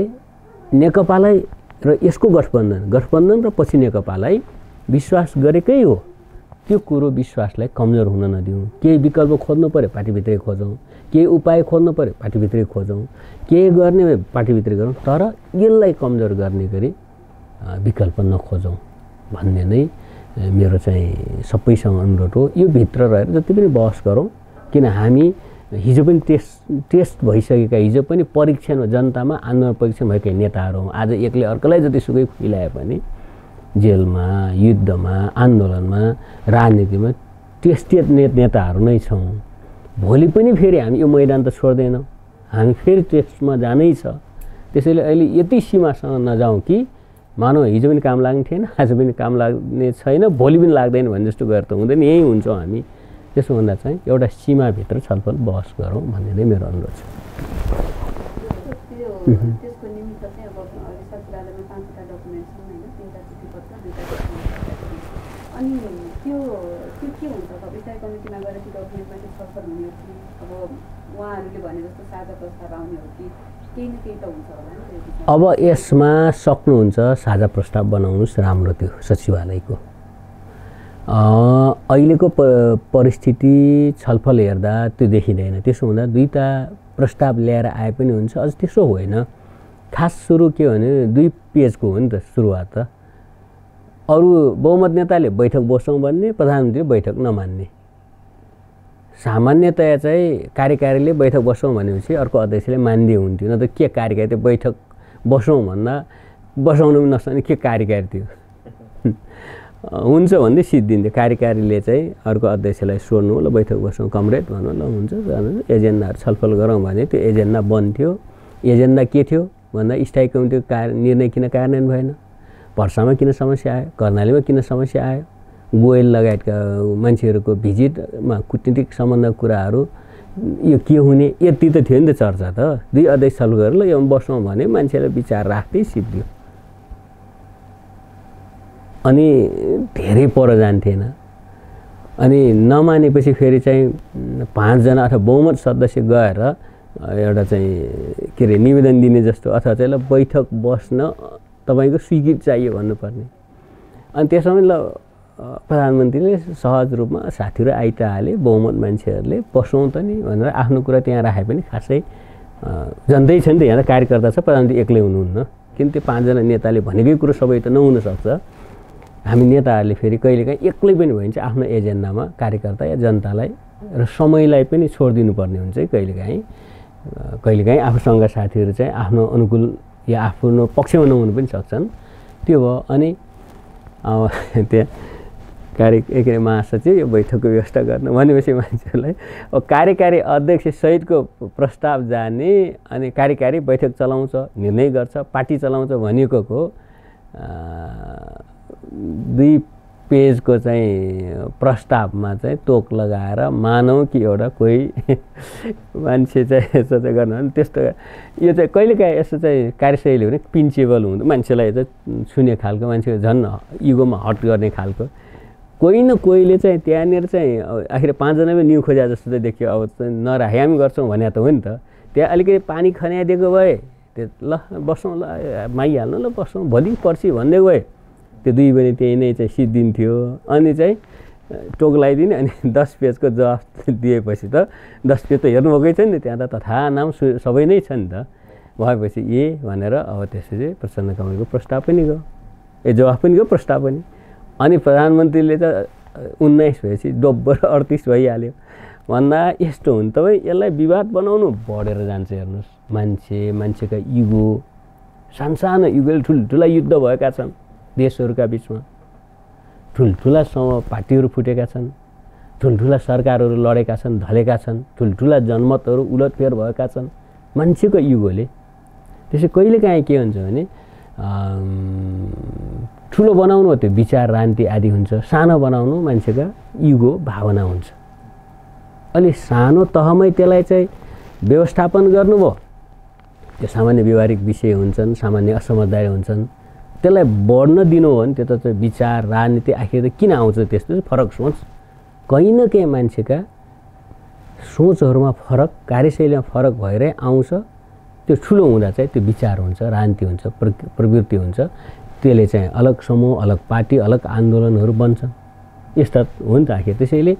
नेकपालाई र यसको गठबन्धन र पछि नेकपालाई विश्वास गरेकै हो, त्यो कुरो विश्वासलाई कमजोर हुन नदिउँ। केही विकल्प खोज्नु पऱ्यो पार्टीभित्रै खोजौँ, केही उपाय खोज्नु पऱ्यो पार्टीभित्रै खोजौँ, केही गर्ने भए पार्टीभित्रै गरौँ, तर यसलाई कमजोर गर्ने गरी विकल्प नखोजौँ भन्ने नै मेरो चाहिँ सबैसँग अनुरोध हो। यो भित्र रहेर जति पनि बहस गरौँ, किन हामी हिजो पनि टेस्ट भइसकेका, हिजो पनि परीक्षण जनतामा आन्दोलन परीक्षण भएका नेताहरू हौँ। आज एक्लै अर्कोलाई जतिसुकै खुइलाए पनि जेलमा, युद्धमा, आन्दोलनमा, राजनीतिमा टेस्टेड नेताहरू नै छौँ। भोलि पनि फेरि हामी यो मैदान त छोड्दैनौँ, हामी फेरि टेस्टमा जानै छ। त्यसैले अहिले यति सीमासँग नजाउँ कि मानव हिजो पनि काम लाग्ने थिएन, आज पनि काम लाग्ने छैन, भोलि पनि लाग्दैन भन्ने जस्तो गरेर त हुँदैन, यहीँ हुन्छौँ हामी। त्यसो भन्दा चाहिँ एउटा सीमाभित्र छलफल बहस गरौँ भन्ने नै मेरो अनुरोध छ। त्यसको निमित्त चाहिँ अब सचिवालयमा 5वटा डकुमेन्ट छन् होइन, 3टा चिठीपत्र, 2टा अनि त्यो के हुन्छ त विषय कमिटीमा गएर त्यो डकुमेन्टमा चाहिँ छलफल हुने हो कि अब उहाँहरूले भने जस्तो साझा प्रस्ताव आउने हो कि केही न केही त हुन्छ होला नि। अब यसमा सक्नुहुन्छ साझा प्रस्ताव बनाउनुहोस्, राम्रो त्यो सचिवालयको। अहिलेको परिस्थिति छलफल हेर्दा त्यो देखिँदैन। त्यसो हुँदा 2टा प्रस्ताव ल्याएर आए पनि हुन्छ। अझ त्यसो होइन, खास सुरु के हो भने 2 पेजको हो नि त सुरुवात त। अरू बहुमत नेताले बैठक बसौँ भन्ने, प्रधानमन्त्री बैठक नमान्ने। सामान्यतया चाहिँ कार्यकारीले बैठक बसौँ भनेपछि अर्को अध्यक्षले मान्दै हुन्थ्यो, न त के कार्यकारी त्यो बैठक बसौँ भन्दा बसाउनु पनि नसक्ने के कार्यकारी थियो। हुन्छ भन्दै सिद्धिन्थ्यो। कार्यकारीले चाहिँ अर्को अध्यक्षलाई सोध्नु, ल बैठक बसौँ कमरेड भन्नु, ल हुन्छ जानु, एजेन्डाहरू छलफल गरौँ भने त्यो एजेन्डा बन्थ्यो। एजेन्डा के थियो भन्दा स्थायी कमिटीको निर्णय किन कार्यान्वयन भएन, पर्सामा किन समस्या आयो, कर्णालीमा किन समस्या आयो, गोयल लगायतका मान्छेहरूको भिजिटमा कुटनीतिक सम्बन्धका कुराहरू यो के हुने, यति त थियो नि त चर्चा त। 2 अध्यक्ष छलफल गरेर ल यो बसौँ भने मान्छेलाई विचार राख्दै सिद्धियो। अनि धेरै पर जान्थेन। अनि नमानेपछि फेरि चाहिँ 5 जना अथवा बहुमत सदस्य गएर एउटा चाहिँ के अरे निवेदन दिने जस्तो, अथवा चाहिँ ल बैठक बस्न तपाईँको स्वीकृति चाहियो भन्नुपर्ने। अनि त्यसमा ल प्रधानमन्त्रीले सहज रूपमा साथीहरू आइता हाले, बहुमत मान्छेहरूले बसौँ त नि भनेर आफ्नो कुरा त्यहाँ राखे पनि खासै जनतै छ नि त, यहाँ कार्यकर्ता छ, प्रधानमन्त्री एक्लै हुनुहुन्न। किन त्यो 5 जना नेताले भनेकै कुरो सबै त नहुनसक्छ। हामी नेताहरूले फेरि कहिलेकाहीँ एक्लै पनि भइन्छ आफ्नो एजेन्डामा कार्यकर्ता या जनतालाई र समयलाई पनि छोडिदिनु पर्ने हुन्छ है कहिलेकाहीँ आफूसँग साथीहरू चाहिँ आफ्नो अनुकूल या आफ्नो पक्षमा नहुनु पनि सक्छन्। त्यो भयो। अनि त्यहाँ के अरे महासचिव यो बैठकको व्यवस्था गर्न भनेपछि मान्छेहरूलाई अब कार्यकारी अध्यक्ष सहितको प्रस्ताव जाने, अनि कार्यकारी बैठक चलाउँछ, निर्णय गर्छ, पार्टी चलाउँछ भनेको 2 पेजको चाहिँ प्रस्तावमा चाहिँ तोक लगाएर मानौँ कि एउटा कोही मान्छे चाहिँ यसो चाहिँ गर्नु भने त्यस्तो यो चाहिँ कहिलेकाहीँ यसो चाहिँ कार्यशैली भने पिन्चेबल हुँदो, मान्छेलाई चाहिँ छुने खालको, मान्छे झन् इगोमा हट गर्ने खालको। कोही न कोहीले चाहिँ त्यहाँनिर चाहिँ आखिर 5 जना पनि न्यु खोज्या जस्तो चाहिँ देखियो। अब चाहिँ नराखे हामी गर्छौँ भने त हो नि त। त्यहाँ अलिकति पानी खन्याइदिएको भए त्यो ल बसौँ, ल मागिहाल्नु, ल बसौँ भोलि पर्सि भन्दै गए, त्यो 2 पनि त्यही नै चाहिँ सिद्धिन्थ्यो। अनि चाहिँ टोक लगाइदिने, अनि 10 पेजको जवाफ दिएपछि त 10 पेज त हेर्नुभएकै छ नि, त्यहाँ त तथा नाम सबै नै छ नि त। भएपछि भनेर अब त्यसपछि प्रचण्ड कमलको प्रस्ताव पनि गयो, जवाफ पनि गयो, प्रस्ताव पनि। अनि प्रधानमन्त्रीले त 19 भएपछि डब्बर 38 भइहाल्यो भन्दा यस्तो हुन्छ तपाईँ यसलाई विवाद बनाउनु बढेर जान्छ। हेर्नुहोस् मान्छेका इगो सानसानो इगोले ठुल्ठुला युद्ध भएका छन् देशहरूका बिचमा, ठुल्ठुला पार्टीहरू फुटेका छन्, ठुल्ठुला सरकारहरू लडेका छन्, ढलेका छन्, ठुल्ठुला जनमतहरू उलटफेर भएका छन् मान्छेको इगोले। त्यसै कहिलेकाहीँ के हुन्छ भने ठुलो बनाउनु हो त्यो विचार राजनीति आदि हुन्छ, सानो बनाउनु मान्छेका इगो भावना हुन्छ। अलि सानो तहमै त्यसलाई चाहिँ व्यवस्थापन गर्नुभयो, त्यो सामान्य व्यवहारिक विषय हुन्छन्, सामान्य असमझदारी हुन्छन्, त्यसलाई बढ्न दिनु हो भने त्यो त चाहिँ विचार राजनीति आखिर त किन आउँछ त्यस्तो फरक सोच। कहीँ न कहीँ मान्छेका सोचहरूमा फरक, कार्यशैलीमा फरक भएरै आउँछ। त्यो ठुलो हुँदा चाहिँ त्यो विचार हुन्छ, राजनीति हुन्छ, प्रवृत्ति हुन्छ। त्यसले चाहिँ अलग समूह, अलग पार्टी, अलग आन्दोलनहरू बन्छन्। यस्ता हो नि त आखिर। त्यसैले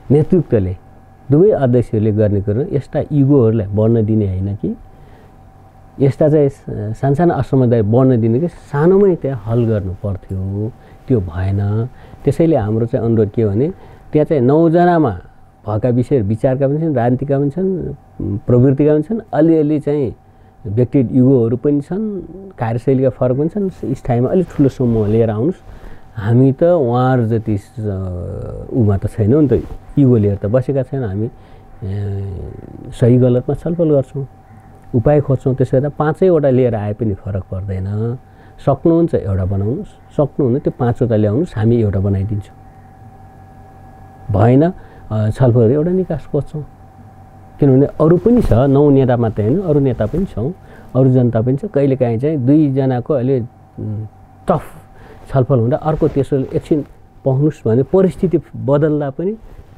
नेतृत्वले दुवै अध्यक्षहरूले गर्ने कुरो यस्ता इगोहरूलाई बढ्न दिने होइन कि यस्ता चाहिँ सानसानो असमझदारी बढ्न दिने कि सानोमै त्यहाँ हल गर्नु पर्थ्यो, त्यो भएन। त्यसैले हाम्रो चाहिँ अनुरोध के हो भने त्यहाँ चाहिँ 9 जनामा भएका विषय विचारका पनि छन्, राजनीतिका पनि छन्, प्रवृत्तिका पनि छन्, अलिअलि चाहिँ व्यक्तिगत इगोहरू पनि छन्, कार्यशैलीका फरक पनि छन्। स्थायीमा अलिक ठुलो समूह लिएर आउनुहोस्। हामी त उहाँहरू जति उमा त छैनौँ नि त, इगो लिएर त बसेका छैन। हामी सही गलतमा छलफल गर्छौँ, उपाय खोज्छौँ। त्यसो गर्दा 5वटा लिएर आए पनि फरक पर्दैन। सक्नुहुन्छ एउटा बनाउनुहोस्, सक्नुहुन्न त्यो 5वटा ल्याउनुहोस्, हामी एउटा बनाइदिन्छौँ। भएन छलफल एउटा निकास खोज्छौँ। किनभने अरू पनि छ, 9 नेता मात्रै होइन, अरू नेता पनि छौँ, अरू जनता पनि छ। कहिलेकाहीँ चाहिँ 2 जनाको अहिले टफ छलफल हुँदा अर्को तेस्रो एकछिन पहुनुहोस् भने परिस्थिति बदल्दा पनि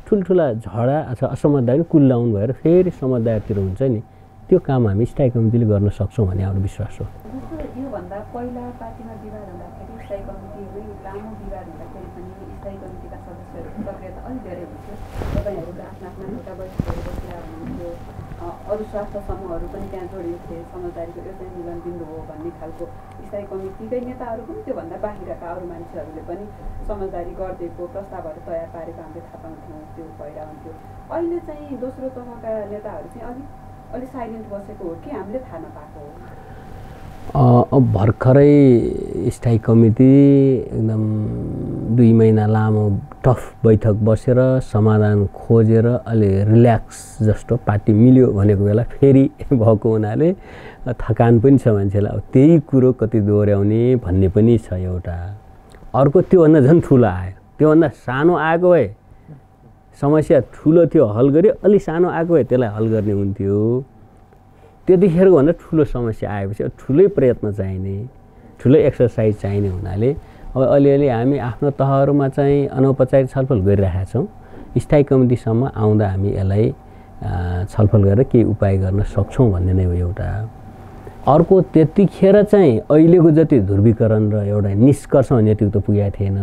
ठुल्ठुला झडा अथवा असमझदारी कुल्लाउनु भएर फेरि समझदारीतिर हुन्छ नि। त्यो काम हामी स्थायी कमिटीले गर्न सक्छौँ भन्ने हाम्रो विश्वास हो। योभन्दा पहिला पार्टीमा विवाद हुँदाखेरि स्थायी कमिटीमै लामो विवाद हुँदाखेरि पनि स्थायी कमिटीका सदस्यहरूको सक्रियता अलिक धेरै हुन्थ्यो। तपाईँहरूको आफ्ना एउटा बैठकहरू बसेर हुनुहुन्थ्यो, अरू स्वास्थ्य समूहहरू पनि त्यहाँ जोडिन्थे, समझदारीको एउटा मिलन बिन्दु हो भन्ने खालको स्थायी कमिटीकै नेताहरू पनि त्योभन्दा बाहिरका अरू मान्छेहरूले पनि समझदारी गरिदिएको प्रस्तावहरू तयार पारेको हामीले थाहा पाउँथ्यौँ, त्यो भइरहन्थ्यो। अहिले चाहिँ दोस्रो तहका नेताहरू चाहिँ अलि साइलेन्ट बसेको हो कि हामीले थाहा नपाएको हो? अब भर्खरै स्थायी कमिटी एकदम 2 महिना लामो टफ बैठक बसेर समाधान खोजेर अलि रिल्याक्स जस्तो पार्टी मिल्यो भनेको बेला फेरि भएको हुनाले थकान पनि छ मान्छेलाई। अब त्यही कुरो कति दोहोऱ्याउने भन्ने पनि छ एउटा। अर्को त्योभन्दा झन् ठुलो आयो, त्योभन्दा सानो आएको भए समस्या ठुलो थियो हल गऱ्यो, अलि सानो आएको भए त्यसलाई हल गर्ने हुन्थ्यो। त्यतिखेरको भन्दा ठुलो समस्या आएपछि अब ठुलै प्रयत्न चाहिने, ठुलै एक्सर्साइज चाहिने हुनाले अब अलिअलि हामी आफ्नो तहहरूमा चाहिँ अनौपचारिक छलफल गरिरहेका छौँ। स्थायी कमिटीसम्म आउँदा हामी यसलाई छलफल गरेर केही उपाय गर्न सक्छौँ भन्ने नै हो एउटा। अर्को त्यतिखेर चाहिँ अहिलेको जति ध्रुवीकरण र एउटा निष्कर्षमा नेतृत्व पुगेको थिएन।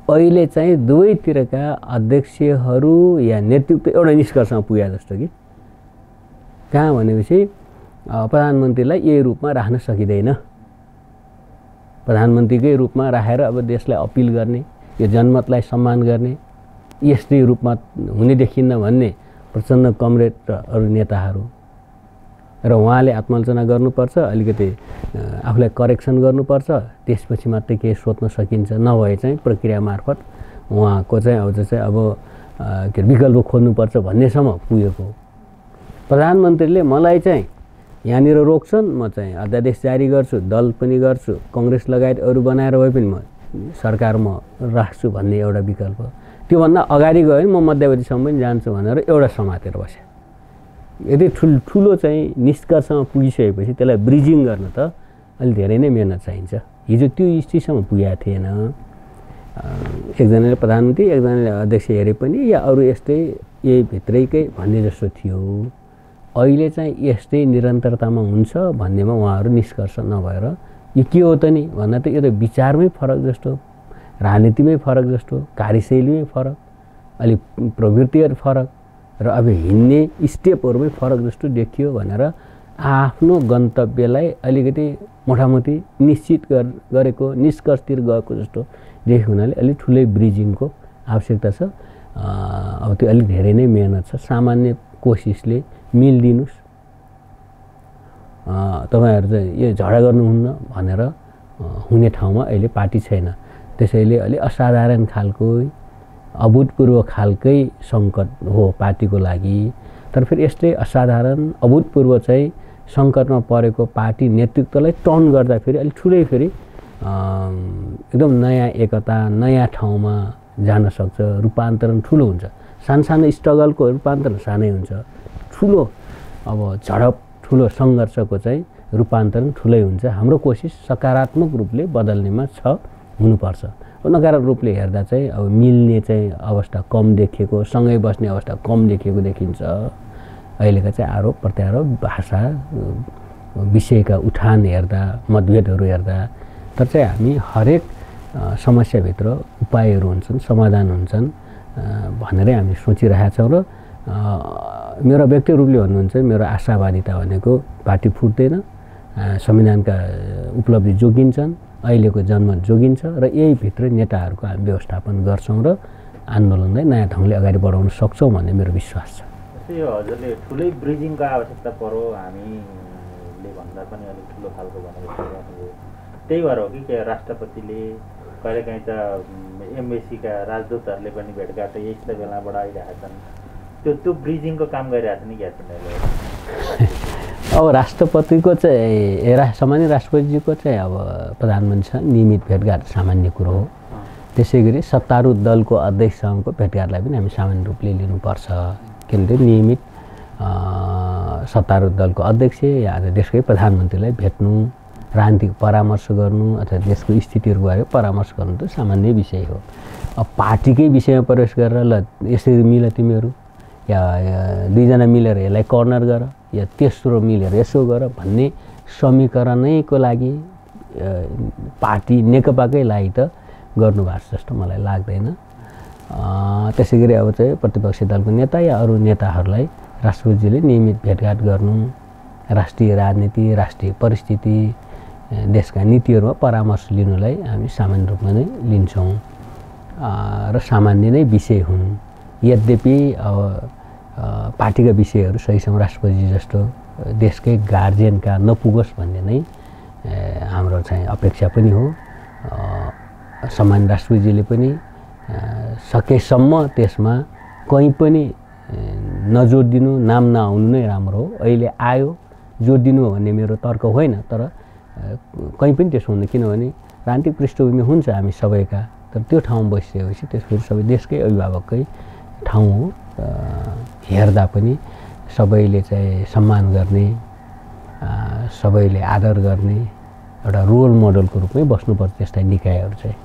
अहिले चाहिँ दुवैतिरका अध्यक्षहरू या नेतृत्व एउटा निष्कर्षमा पुगे जस्तो कि कहाँ भनेपछि प्रधानमन्त्रीलाई यही रूपमा राख्न सकिँदैन। प्रधानमन्त्रीकै रूपमा राखेर अब देशलाई अपिल गर्ने, यो जनमतलाई सम्मान गर्ने, यस्तै रूपमा हुने देखिन्न भन्ने प्रचण्ड कमरेड र अरू नेताहरू र उहाँले आत्मालोचना गर्नुपर्छ, अलिकति आफूलाई करेक्सन गर्नुपर्छ, त्यसपछि मात्रै केही सोध्न सकिन्छ। नभए चाहिँ प्रक्रिया मार्फत उहाँको चाहिँ अब के विकल्प खोज्नुपर्छ भन्नेसम्म पुगेको। प्रधानमन्त्रीले मलाई चाहिँ यहाँनिर रोक्छन्, म चाहिँ अध्यादेश जारी गर्छु, दल पनि गर्छु, कङ्ग्रेस लगायत अरू बनाएर भए पनि म सरकार म राख्छु भन्ने एउटा विकल्प। त्योभन्दा अगाडि गयो भने म मध्यवधिसम्म पनि जान्छु भनेर एउटा समातेर बस्यो। यदि ठुलो चाहिँ निष्कर्षमा पुगिसकेपछि त्यसलाई ब्रिजिङ गर्न त अलि धेरै नै मेहनत चाहिन्छ। हिजो त्यो स्थितिसम्म पुगेको थिएन। एकजनाले प्रधानमन्त्री, एकजनाले अध्यक्ष हेरे पनि या अरू यस्तै यही भित्रैकै भन्ने जस्तो थियो। अहिले चाहिँ यस्तै निरन्तरतामा हुन्छ भन्नेमा उहाँहरू निष्कर्ष नभएर यो के हो त नि भन्दा त यो त विचारमै फरक जस्तो, राजनीतिमै फरक जस्तो, कार्यशैलीमै फरक, अलिक प्रवृत्तिहरू फरक र अब हिँड्ने स्टेपहरूमै फरक जस्तो देखियो भनेर आफ्नो गन्तव्यलाई अलिकति मोटामोटी निश्चित गरेको निष्कर्षतिर गएको जस्तो देखेको हुनाले अलिक ठुलै ब्रिजिङको आवश्यकता छ। अब त्यो अलिक धेरै नै मेहनत छ। सामान्य कोसिसले मिल दिनुस्, तपाईँहरू चाहिँ यो झगडा गर्नुहुन्न भनेर हुने ठाउँमा अहिले पार्टी छैन। त्यसैले अलि असाधारण खालको अभूतपूर्व खालकै सङ्कट हो पार्टीको लागि। तर फेरि यस्तै असाधारण अभूतपूर्व चाहिँ सङ्कटमा परेको पार्टी नेतृत्वलाई टर्न गर्दाखेरि अलिक ठुलै फेरि एकदम नयाँ एकता नयाँ ठाउँमा जान सक्छ। रूपान्तरण ठुलो हुन्छ। सानो स्ट्रगलको रूपान्तरण सानै हुन्छ। ठुलो अब झडप ठुलो सङ्घर्षको चाहिँ रूपान्तरण ठुलै हुन्छ। हाम्रो कोसिस सकारात्मक रूपले बदल्नेमा छ, हुनुपर्छ। नकारात्मक रूपले हेर्दा चाहिँ अब मिल्ने चाहिँ अवस्था कम देखिएको, सँगै बस्ने अवस्था कम देखिएको देखिन्छ। अहिलेका चाहिँ आरोप प्रत्यारोप, भाषा विषयका उठान हेर्दा, मतभेदहरू हेर्दा, तर चाहिँ हामी हरेक समस्याभित्र उपायहरू हुन्छन्, समाधान हुन्छन् भनेरै हामी सोचिरहेका छौँ। र मेरो व्यक्तिगत रूपले भन्नुहुन्छ मेरो आशावादिता भनेको पार्टी फुट्दैन, संविधानका उपलब्धि जोगिन्छन्, अहिलेको जनमत जोगिन्छ र यही भित्र नेताहरूको हामी व्यवस्थापन गर्छौँ र आन्दोलनलाई नयाँ ढङ्गले अगाडि बढाउन सक्छौँ भन्ने मेरो विश्वास छ। यो हजुरले ठुलै ब्रिजिङको आवश्यकता पर्यो हामीले भन्दा पनि अलिक ठुलो खालको भनेको गर्नुभयो। त्यही भएर हो कि राष्ट्रपतिले कहिलेकाहीँ त एम्बेसीका राजदूतहरूले पनि भेटघाट यस्तो बेला बढाइरहेका छन्। त्यो ब्रिजिङको काम गरिरहेको छ नि ग्यासले। अब राष्ट्रपतिको चाहिँ सामान्य राष्ट्रपतिजीको चाहिँ अब प्रधानमन्त्रीसँग नियमित भेटघाट सामान्य कुरो हो। त्यसै गरी सत्तारूढ दलको अध्यक्षसँगको भेटघाटलाई पनि हामी सामान्य रूपले लिनुपर्छ। किनभने नियमित सत्तारूढ दलको अध्यक्ष या देशकै प्रधानमन्त्रीलाई भेट्नु, राजनीतिक परामर्श गर्नु अथवा देशको स्थितिहरूको बारेमा परामर्श गर्नु त सामान्य विषय हो। अब पार्टीकै विषयमा प्रवेश गरेर ल यसरी मिल तिमीहरू या दुईजना मिलेर यसलाई कर्नर गर या तेस्रो मिलेर यसो गर भन्ने समीकरणैको लागि पार्टी नेकपाकै लागि त गर्नुभएको छ जस्तो मलाई लाग्दैन। त्यसै गरी अब चाहिँ प्रतिपक्षी दलको नेता या अरू नेताहरूलाई राष्ट्रपतिजीले नियमित भेटघाट गर्नु, राष्ट्रिय राजनीति, राष्ट्रिय परिस्थिति, देशका नीतिहरूमा परामर्श लिनुलाई हामी सामान्य रूपमा नै लिन्छौँ र सामान्य नै विषय हुन्। यद्यपि अब पार्टीका विषयहरू सहीसँग राष्ट्रपतिजी जस्तो देशकै गार्जियनका नपुगोस् भन्ने नै हाम्रो चाहिँ अपेक्षा पनि हो। सामान्य राष्ट्रपतिजीले पनि सकेसम्म त्यसमा कहीँ पनि नजोड दिनु, नाम नआउनु नै राम्रो हो। अहिले आयो जोड दिनु हो भन्ने मेरो तर्क होइन, तर कहीँ पनि त्यसो हुँदैन। किनभने राजनीतिक पृष्ठभूमि हुन्छ हामी सबैका, तर त्यो ठाउँमा बसिसकेपछि त्यसपछि सबै देशकै अभिभावककै ठाउँ हो। हेर्दा पनि सबैले चाहिँ सम्मान गर्ने, सबैले आदर गर्ने एउटा रोल मोडलको रूपमै बस्नुपर्छ त्यस्ता निकायहरू चाहिँ।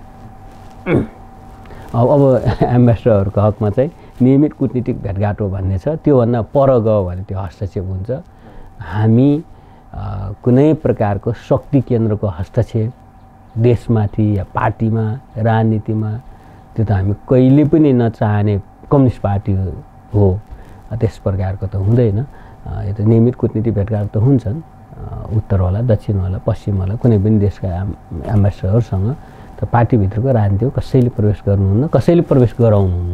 अब एम्बेसडरहरूको हकमा चाहिँ नियमित कुटनीतिक भेटघाट हो भन्ने छ। त्योभन्दा पर गयो भने त्यो हस्तक्षेप हुन्छ। हामी कुनै प्रकारको शक्ति केन्द्रको हस्तक्षेप देशमाथि या पार्टीमा, राजनीतिमा, त्यो त हामी कहिले पनि नचाहने कम्युनिस्ट पार्टी हो। त्यस प्रकारको त हुँदैन। यो त नियमित कुटनीतिक भेटघाट त हुन्छन्, उत्तर होला, दक्षिण होला, पश्चिम होला, कुनै पनि देशका एम्बेसडरहरूसँग। त पार्टीभित्रको राजनीतिमा कसैले प्रवेश गर्नुहुन्न, कसैले प्रवेश गराउनुहुन्न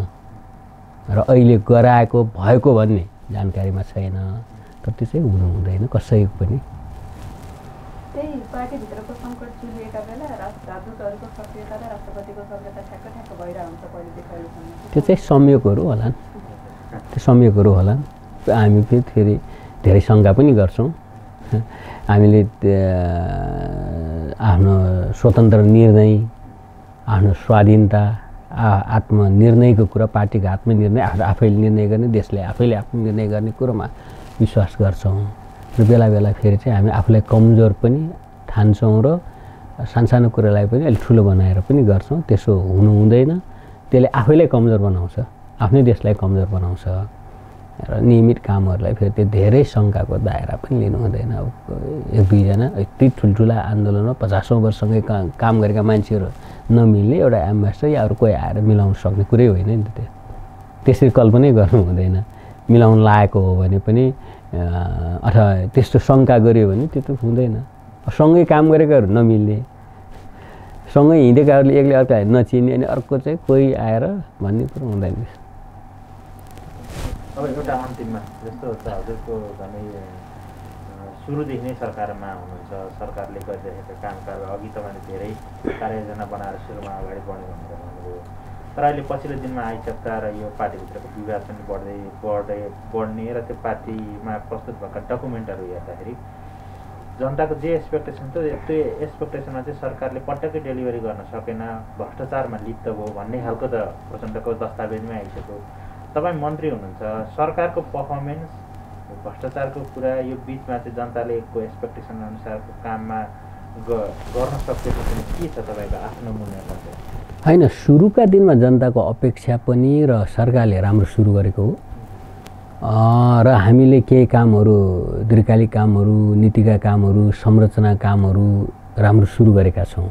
र अहिले गराएको भएको भन्ने जानकारीमा छैन। तर त्यो चाहिँ हुनु हुँदैन कसैको पनि। त्यही पार्टीभित्रको सङ्कट चुलिएका बेला राजदूतहरूको सक्रियता र राष्ट्रपतिको सक्रियता ठ्याक्क भइरहेको हुन्छ पहिलेदेखि। त्यो चाहिँ संयोगहरू होलान्, त्यो संयोगहरू होलान्। हामी फेरि धेरै शङ्का पनि गर्छौँ। हामीले आफ्नो स्वतन्त्र निर्णय, आफ्नो स्वाधीनता, आत्मनिर्णयको कुरा, पार्टीको आत्मनिर्णय आफैले निर्णय गर्ने, देशले आफैले आत्मनिर्णय गर्ने कुरोमा विश्वास गर्छौँ। र बेला बेला फेरि चाहिँ हामी आफूलाई कमजोर पनि ठान्छौँ र सानसानो कुरालाई पनि अलिक ठुलो बनाएर पनि गर्छौँ। त्यसो हुनु हुँदैन। त्यसले आफैलाई कमजोर बनाउँछ, आफ्नै देशलाई कमजोर बनाउँछ। र नियमित कामहरूलाई फेरि त्यो धेरै शङ्काको दायरा पनि लिनु हुँदैन। अब एक दुईजना यति ठुल्ठुला आन्दोलनमा 50औं वर्षसँगै काम गरेका मान्छेहरू नमिल्ने एउटा एम्बेसडर या अरू कोही आएर मिलाउन सक्ने कुरै होइन नि त। त्यसरी कल्पनै गर्नु हुँदैन। मिलाउन लागेको हो भने पनि अथवा त्यस्तो शङ्का गऱ्यो भने त्यो त हुँदैन। सँगै काम गरेकाहरू नमिल्ने, सँगै हिँडेकाहरूले एकले अर्कालाई नचिने अनि अर्को चाहिँ कोही आएर भन्ने कुरो हुँदैन। अब एउटा अन्तिममा जस्तो छ हजुरको झनै सुरुदेखि नै सरकारमा हुनुहुन्छ, सरकारले गरिरहेका कामकाज अघि तपाईँले धेरै कार्ययोजना बनाएर सुरुमा अगाडि बढ्ने भनेर भन्नुभयो, तर अहिले पछिल्लो दिनमा आइसक्दा र यो पार्टीभित्रको विवाद पनि बढ्ने र त्यो पार्टीमा प्रस्तुत भएका डकुमेन्टहरू हेर्दाखेरि जनताको जे एक्सपेक्टेसन थियो त्यो एक्सपेक्टेसनमा चाहिँ सरकारले पटक्कै डेलिभरी गर्न सकेन, भ्रष्टाचारमा लिप्त भयो भन्ने खालको त प्रचण्डको दस्तावेजमै आइसक्यो। तपाईँ मन्त्री हुनुहुन्छ, सरकारको पर्फर्मेन्स भ्रष्टाचारको कुरा यो बिचमा चाहिँ जनताले एक्सपेक्टेसन अनुसारको काममा गर्न सकेको चाहिँ के छ तपाईँको आफ्नो मूल्याङ्कन चाहिँ? होइन, सुरुका दिनमा जनताको अपेक्षा पनि र सरकारले राम्रो सुरु गरेको हो र हामीले केही कामहरू दीर्घकालिक कामहरू, नीतिका कामहरू, संरचना कामहरू राम्रो सुरु गरेका छौँ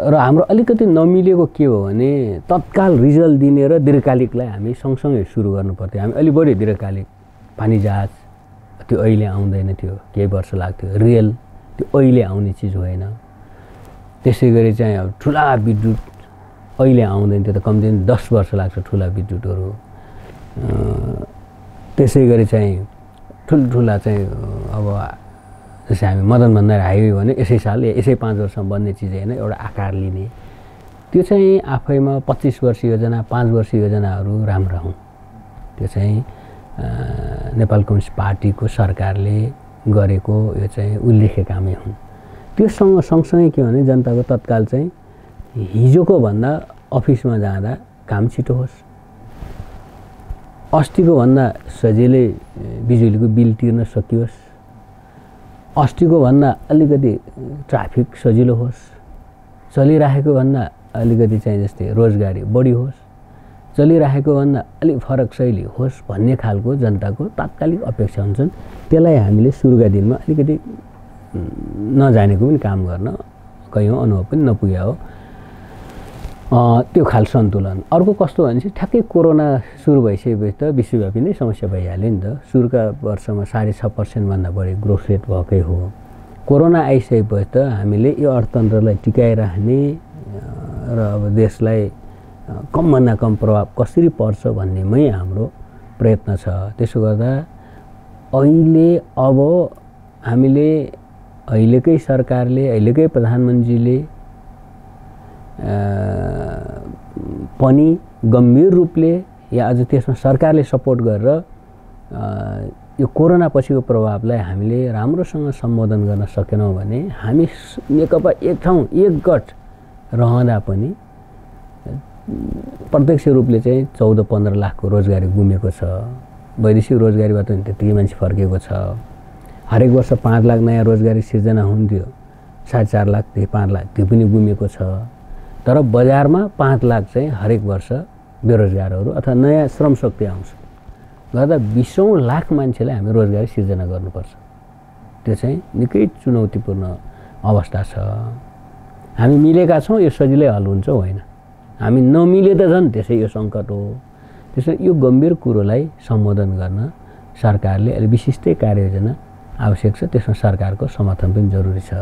र हाम्रो अलिकति नमिलेको के हो भने तत्काल रिजल्ट दिने र दीर्घकालिकलाई हामी सँगसँगै सुरु गर्नुपर्थ्यो। हामी अलि बढी दीर्घकालिक पानी जहाज त्यो अहिले आउँदैन थियो, केही वर्ष लाग्थ्यो। रेल त्यो अहिले आउने चिज होइन। त्यसै गरी चाहिँ अब ठुला विद्युत अहिले आउँदैन, त्यो त कम्तीमा 10 वर्ष लाग्छ ठुला विद्युतहरू। त्यसै गरी चाहिँ ठुल्ठुला चाहिँ अब जस्तै हामी मदन भण्डारी हाइवे भने यसै साल यसै 5 वर्षमा बन्ने चिज होइन, एउटा आकार लिने। त्यो चाहिँ आफैमा 25 वर्ष योजना, 5 वर्ष योजनाहरू राम्रा हुन्। त्यो चाहिँ नेपाल कम्युनिस्ट पार्टीको सरकारले गरेको यो चाहिँ उल्लेख्य कामै हुन्। त्योसँग सँगसँगै के भने जनताको तत्काल चाहिँ हिजोको भन्दा अफिसमा जाँदा काम छिटो होस्, अस्तिको भन्दा सजिलै बिजुलीको बिल तिर्न सकियोस्, अस्तिको भन्दा अलिकति ट्राफिक सजिलो होस्, चलिरहेको भन्दा अलिकति चाहिँ जस्तै रोजगारी बढी होस्, चलिरहेको भन्दा अलिक फरक शैली होस् भन्ने खालको जनताको तात्कालिक अपेक्षा हुन्छन्। त्यसलाई हामीले सुरुका दिनमा अलिकति नजानेको पनि काम गर्न कयौँ अनुभव पनि नपुग्या हो। त्यो खाल सन्तुलन। अर्को कस्तो भनेपछि ठ्याक्कै कोरोना सुरु भइसकेपछि त विश्वव्यापी नै समस्या भइहाल्यो नि त। सुरुका वर्षमा 6.5% भन्दा बढी ग्रोथ रेट भएकै हो। कोरोना आइसकेपछि त हामीले यो अर्थतन्त्रलाई टिकाइराख्ने र अब देशलाई कमभन्दा कम प्रभाव कसरी पर्छ भन्नेमै हाम्रो प्रयत्न छ। त्यसो गर्दा अहिले अब हामीले अहिलेकै सरकारले, अहिलेकै प्रधानमन्त्रीले पनि गम्भीर रूपले या अझ त्यसमा सरकारले सपोर्ट गरेर यो कोरोना पछिको प्रभावलाई हामीले राम्रोसँग सम्बोधन गर्न सकेनौँ भने हामी नेकपा एक ठाउँ एकगठ रहँदा पनि प्रत्यक्ष रूपले चाहिँ 14-15 लाखको रोजगारी गुमेको छ। वैदेशिक रोजगारीबाट पनि त्यतिकै मान्छे फर्केको छ। हरेक वर्ष 5 लाख नयाँ रोजगारी सिर्जना हुन्थ्यो, 4.5 लाखदेखि 5 लाख त्यो पनि गुमेको छ। तर बजारमा 5 लाख चाहिँ हरेक वर्ष बेरोजगारहरू अथवा नयाँ श्रम शक्ति आउँछ। गर्दा 20औं लाख मान्छेलाई हामी रोजगारी सिर्जना गर्नुपर्छ। त्यो चाहिँ निकै चुनौतीपूर्ण अवस्था छ। हामी मिलेका छौँ, यो सजिलै हल हुन्छ होइन। हामी नमिले त झन् त्यसै यो सङ्कट हो। त्यसैले यो गम्भीर कुरोलाई सम्बोधन गर्न सरकारले अलि विशिष्टै कार्ययोजना आवश्यक छ। त्यसमा सरकारको समर्थन पनि जरुरी छ।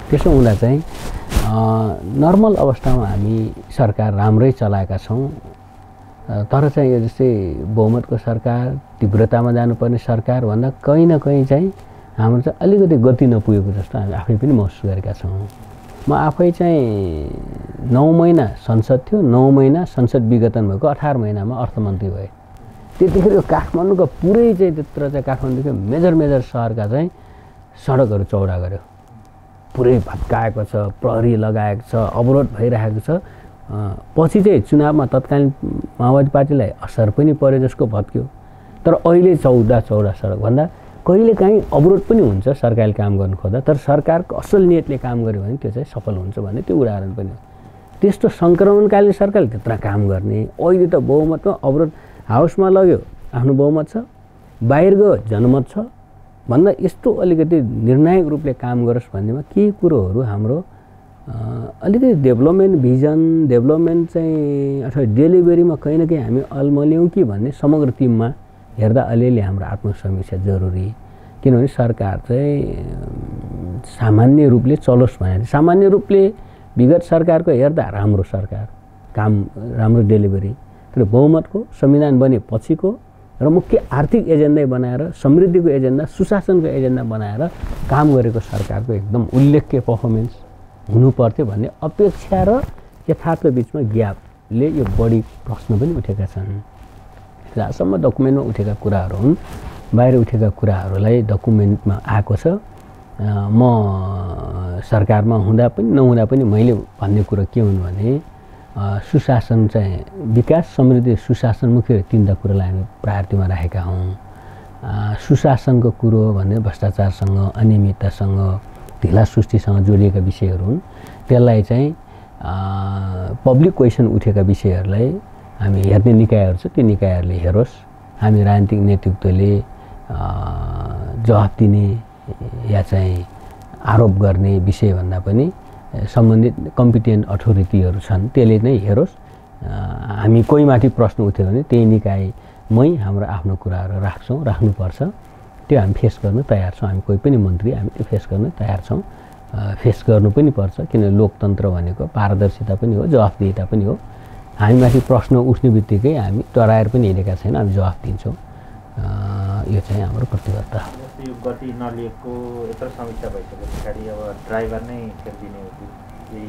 त्यसो हुँदा चाहिँ नर्मल अवस्थामा हामी सरकार राम्रै चलाएका छौँ। तर चाहिँ यो जस्तै बहुमतको सरकार, तीव्रतामा जानुपर्ने सरकार भन्दा कहीँ न कहीँ चाहिँ हाम्रो चाहिँ अलिकति गति नपुगेको जस्तो हामी आफै पनि महसुस गरेका छौँ। म आफै चाहिँ 9 महिना संसद थियो, 9 महिना संसद विघटन भएको, 18 महिनामा अर्थमन्त्री भए। त्यतिखेर यो काठमाडौँको पुरै चाहिँ त्यत्र चाहिँ काठमाडौँको मेजर सहरका चाहिँ सडकहरू चौडा गर्यो, पुरै भत्काएको छ, प्रहरी लगाएको छ, अवरोध भइरहेको छ। पछि चाहिँ चुनावमा तत्कालीन माओवादी पार्टीलाई असर पनि पर्यो जसको भत्क्यो। तर अहिले चौडा सडक भन्दा कहिलेकाहीँ अवरोध पनि हुन्छ सरकारले काम गर्नु खोज्दा, तर सरकारको असल नियतले काम गर्यो भने त्यो चाहिँ सफल हुन्छ भन्ने त्यो उदाहरण पनि हो। त्यस्तो सङ्क्रमणकालीन सरकारले त्यत्रा काम गर्ने, अहिले त बहुमतमा अवरोध हाउसमा लग्यो आफ्नो बहुमत छ, बाहिर गयो जनमत छ भन्दा यस्तो अलिकति निर्णायक रूपले काम गरोस् भन्नेमा केही कुरोहरू हाम्रो अलिकति डेभलपमेन्ट भिजन, डेभलपमेन्ट चाहिँ अथवा डेलिभरीमा कहीँ न कहीँ हामी अल्मल्यौँ कि भन्ने समग्र टिममा हेर्दा अलिअलि हाम्रो आत्मसमीक्षा जरुरी। किनभने सरकार चाहिँ सामान्य रूपले चलोस् भने सामान्य रूपले विगत सरकारको हेर्दा राम्रो सरकार काम राम्रो डेलिभरी तर बहुमतको संविधान बने पछिको र मुख्य आर्थिक एजेन्डै बनाएर समृद्धिको एजेन्डा सुशासनको एजेन्डा बनाएर काम गरेको सरकारको एकदम उल्लेख्य पर्फर्मेन्स हुनुपर्थ्यो भन्ने अपेक्षा र यथार्थको बिचमा ग्यापले यो बढी प्रश्न पनि उठेका छन्। जहाँसम्म डकुमेन्टमा उठेका कुराहरू हुन् बाहिर उठेका कुराहरूलाई डकुमेन्टमा आएको छ। म सरकारमा हुँदा पनि नहुँदा पनि मैले भन्ने कुरो के हुन् भने सुशासन चाहिँ विकास समृद्धि सुशासन मुख्य तीनवटा कुरालाई हामी प्रायोरिटीमा राखेका हौँ। सुशासनको कुरो भने भ्रष्टाचारसँग अनियमिततासँग ढिला सुस्तीसँग जोडिएका विषयहरू हुन्। त्यसलाई चाहिँ पब्लिक क्वेसन उठेका विषयहरूलाई हामी हेर्ने निकायहरू छ त्यो निकायहरूले हेरोस्। हामी राजनीतिक नेतृत्वले जवाफ दिने या चाहिँ आरोप गर्ने विषयभन्दा पनि सम्बन्धित कम्पिटेन्ट अथोरिटीहरू छन् त्यसले नै हेरोस्। हामी कोही माथि प्रश्न उठ्यो भने त्यही निकायमै हाम्रो आफ्नो कुराहरू राख्नुपर्छ। त्यो हामी फेस गर्न तयार छौँ। हामी कोही पनि मन्त्री हामी त्यो फेस गर्न तयार छौँ। फेस गर्नु पनि पर्छ किनभने लोकतन्त्र भनेको पारदर्शिता पनि हो जवाफदेहिता पनि हो। हामीमाथि प्रश्न उठ्ने बित्तिकै हामी डराएर पनि हिँडेका छैनौँ हामी जवाफ दिन्छौँ। यो चाहिँ हाम्रो प्रतिबद्धता हो। यो गति नलिएको यत्रो समस्या भइसके पछाडि अब ड्राइभर नै फेरिदिने हो कि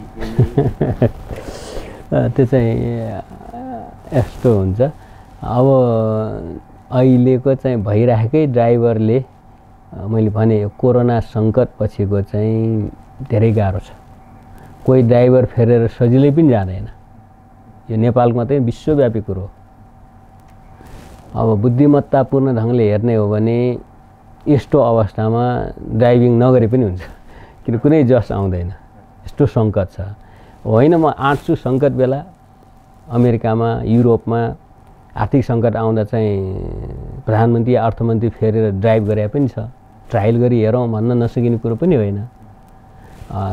त्यो चाहिँ यस्तो हुन्छ। अब अहिलेको चाहिँ भइराखेकै ड्राइभरले मैले भने कोरोना सङ्कट पछिको चाहिँ धेरै गाह्रो छ। कोही ड्राइभर फेरेर सजिलै पनि जाँदैन। यो नेपालको मात्रै विश्वव्यापी कुरो हो। अब बुद्धिमत्तापूर्ण ढङ्गले हेर्ने हो भने यस्तो अवस्थामा ड्राइभिङ नगरे पनि हुन्छ किन कुनै जस आउँदैन। यस्तो सङ्कट छ होइन। म आँट्छु सङ्कट बेला अमेरिकामा युरोपमा आर्थिक सङ्कट आउँदा चाहिँ प्रधानमन्त्री अर्थमन्त्री फेरेर ड्राइभ गरे पनि छ। ट्रायल गरी हेरौँ भन्न नसकिने कुरो पनि होइन।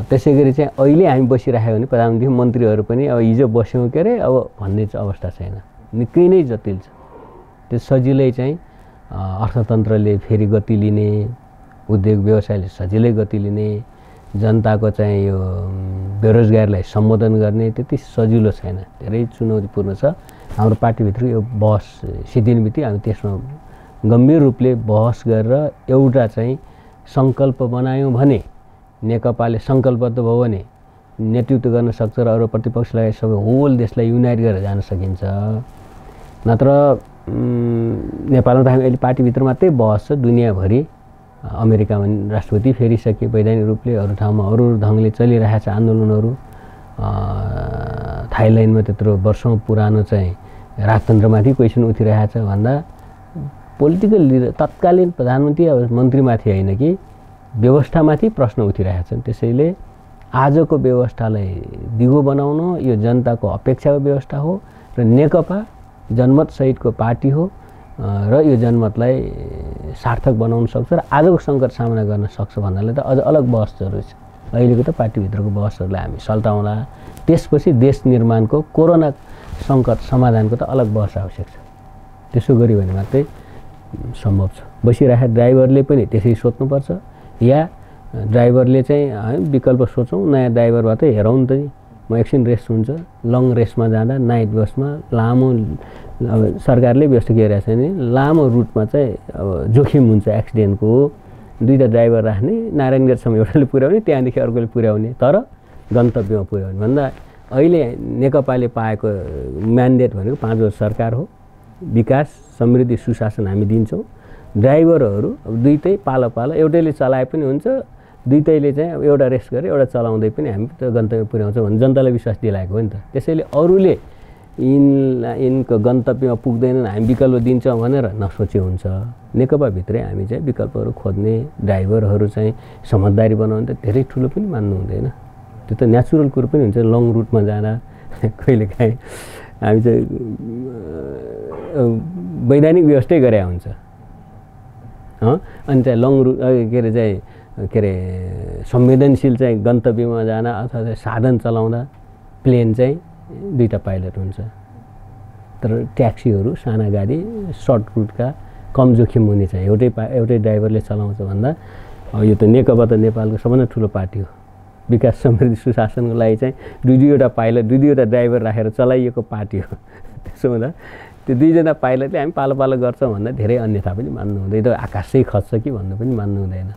त्यसै गरी चाहिँ अहिले हामी बसिराख्यो भने प्रधानमन्त्री मन्त्रीहरू पनि अब हिजो बस्यौँ के अरे अब भन्ने चाहिँ अवस्था छैन। निकै नै जटिल छ। त्यो सजिलै चाहिँ अर्थतन्त्रले फेरि गति लिने उद्योग व्यवसायले सजिलै गति लिने जनताको चाहिँ यो बेरोजगारीलाई सम्बोधन गर्ने त्यति सजिलो छैन। धेरै चुनौतीपूर्ण छ। हाम्रो पार्टीभित्र यो बहस सिद्धिने बित्तिकै हामी त्यसमा गम्भीर रूपले बहस गरेर एउटा चाहिँ सङ्कल्प बनायौँ भने नेकपाले सङ्कल्पबद्ध भयो भने नेतृत्व गर्न सक्छ र अरू प्रतिपक्ष लगायत सबै होल देशलाई युनाइट गरेर जान सकिन्छ। नत्र नेपालमा त हामी अहिले पार्टीभित्र मात्रै बहस छ। दुनियाँभरि अमेरिकामा राष्ट्रपति फेरिसके वैधानिक रूपले अरू ठाउँमा अरू ढङ्गले चलिरहेको छ आन्दोलनहरू। थाइल्यान्डमा त्यत्रो वर्षौँ पुरानो चाहिँ राजतन्त्रमाथि क्वेसन उठिरहेको छ भन्दा पोलिटिकल लिडर तत्कालीन प्रधानमन्त्री अब मन्त्रीमाथि होइन कि व्यवस्थामाथि प्रश्न उठिरहेका छन्। त्यसैले आजको व्यवस्थालाई दिगो बनाउन यो जनताको अपेक्षाको व्यवस्था हो र नेकपा जनमत सहितको पार्टी हो र यो जनमतलाई सार्थक बनाउन सक्छ र आजको सङ्कट सामना गर्न सक्छ भन्नाले त अझ अलग बहस जरुरी छ। अहिलेको त पार्टीभित्रको बहसहरूलाई हामी सल्टाउँला। त्यसपछि देश निर्माणको कोरोना सङ्कट समाधानको त अलग बहस आवश्यक छ। त्यसो गऱ्यो भने मात्रै सम्भव छ। बसिरहेको ड्राइभरले पनि त्यसै सोच्नुपर्छ या ड्राइभरले चाहिँ विकल्प सोचौँ नयाँ ड्राइभरबाट हेरौँ नि त। म एकछिन रेस्ट हुन्छ लङ रेस्टमा जाँदा नाइट बसमा लामो अब सरकारले व्यवस्था गरिरहेको छ भने लामो रुटमा चाहिँ अब जोखिम हुन्छ एक्सिडेन्टको। दुईवटा ड्राइभर राख्ने नारायणगढसम्म एउटाले पुर्याउने त्यहाँदेखि अर्कोले पुर्याउने तर गन्तव्यमा पुर्याउने भन्दा अहिले नेकपाले पाएको म्यान्डेट भनेको 5 वर्ष सरकार हो। विकास समृद्धि सुशासन हामी दिन्छौँ। ड्राइभरहरू अब दुईटै पालो पालो एउटैले चलाए पनि हुन्छ दुईटैले चाहिँ अब एउटा रेस्ट गरे एउटा चलाउँदै पनि हामी त गन्तव्य पुर्याउँछौँ भने जनतालाई विश्वास दिलाएको हो नि त। त्यसैले अरूले यिनको गन्तव्यमा पुग्दैनन् हामी विकल्प दिन्छौँ भनेर नसोचे हुन्छ। नेकपाभित्रै हामी चाहिँ विकल्पहरू खोज्ने ड्राइभरहरू चाहिँ समझदारी बनाउनु त धेरै ठुलो पनि मान्नु हुँदैन। त्यो त नेचुरल कुरो पनि हुन्छ। लङ रुटमा जाँदा कहिलेकाहीँ हामी चाहिँ वैधानिक व्यवस्थै गरे हुन्छ। अनि चाहिँ लङ रुट के अरे संवेदनशील चाहिँ गन्तव्यमा जान अथवा साधन चलाउँदा प्लेन चाहिँ दुईवटा पाइलट हुन्छ। तर ट्याक्सीहरू साना गाडी सर्ट रुटका कम जोखिम हुने चाहिँ एउटै ड्राइभरले चलाउँछ भन्दा यो त नेकपा त नेपालको सबभन्दा ठुलो पार्टी हो। विकास समृद्धि सुशासनको लागि चाहिँ दुईवटा पाइलट दुईवटा ड्राइभर राखेर चलाइएको पार्टी हो। त्यसो हुँदा त्यो दुईजना पाइलटले हामी पालो गर्छौँ भन्दा धेरै अन्यथा पनि मान्नु हुँदैन। आकाशै खस्छ कि भन्नु पनि मान्नु हुँदैन।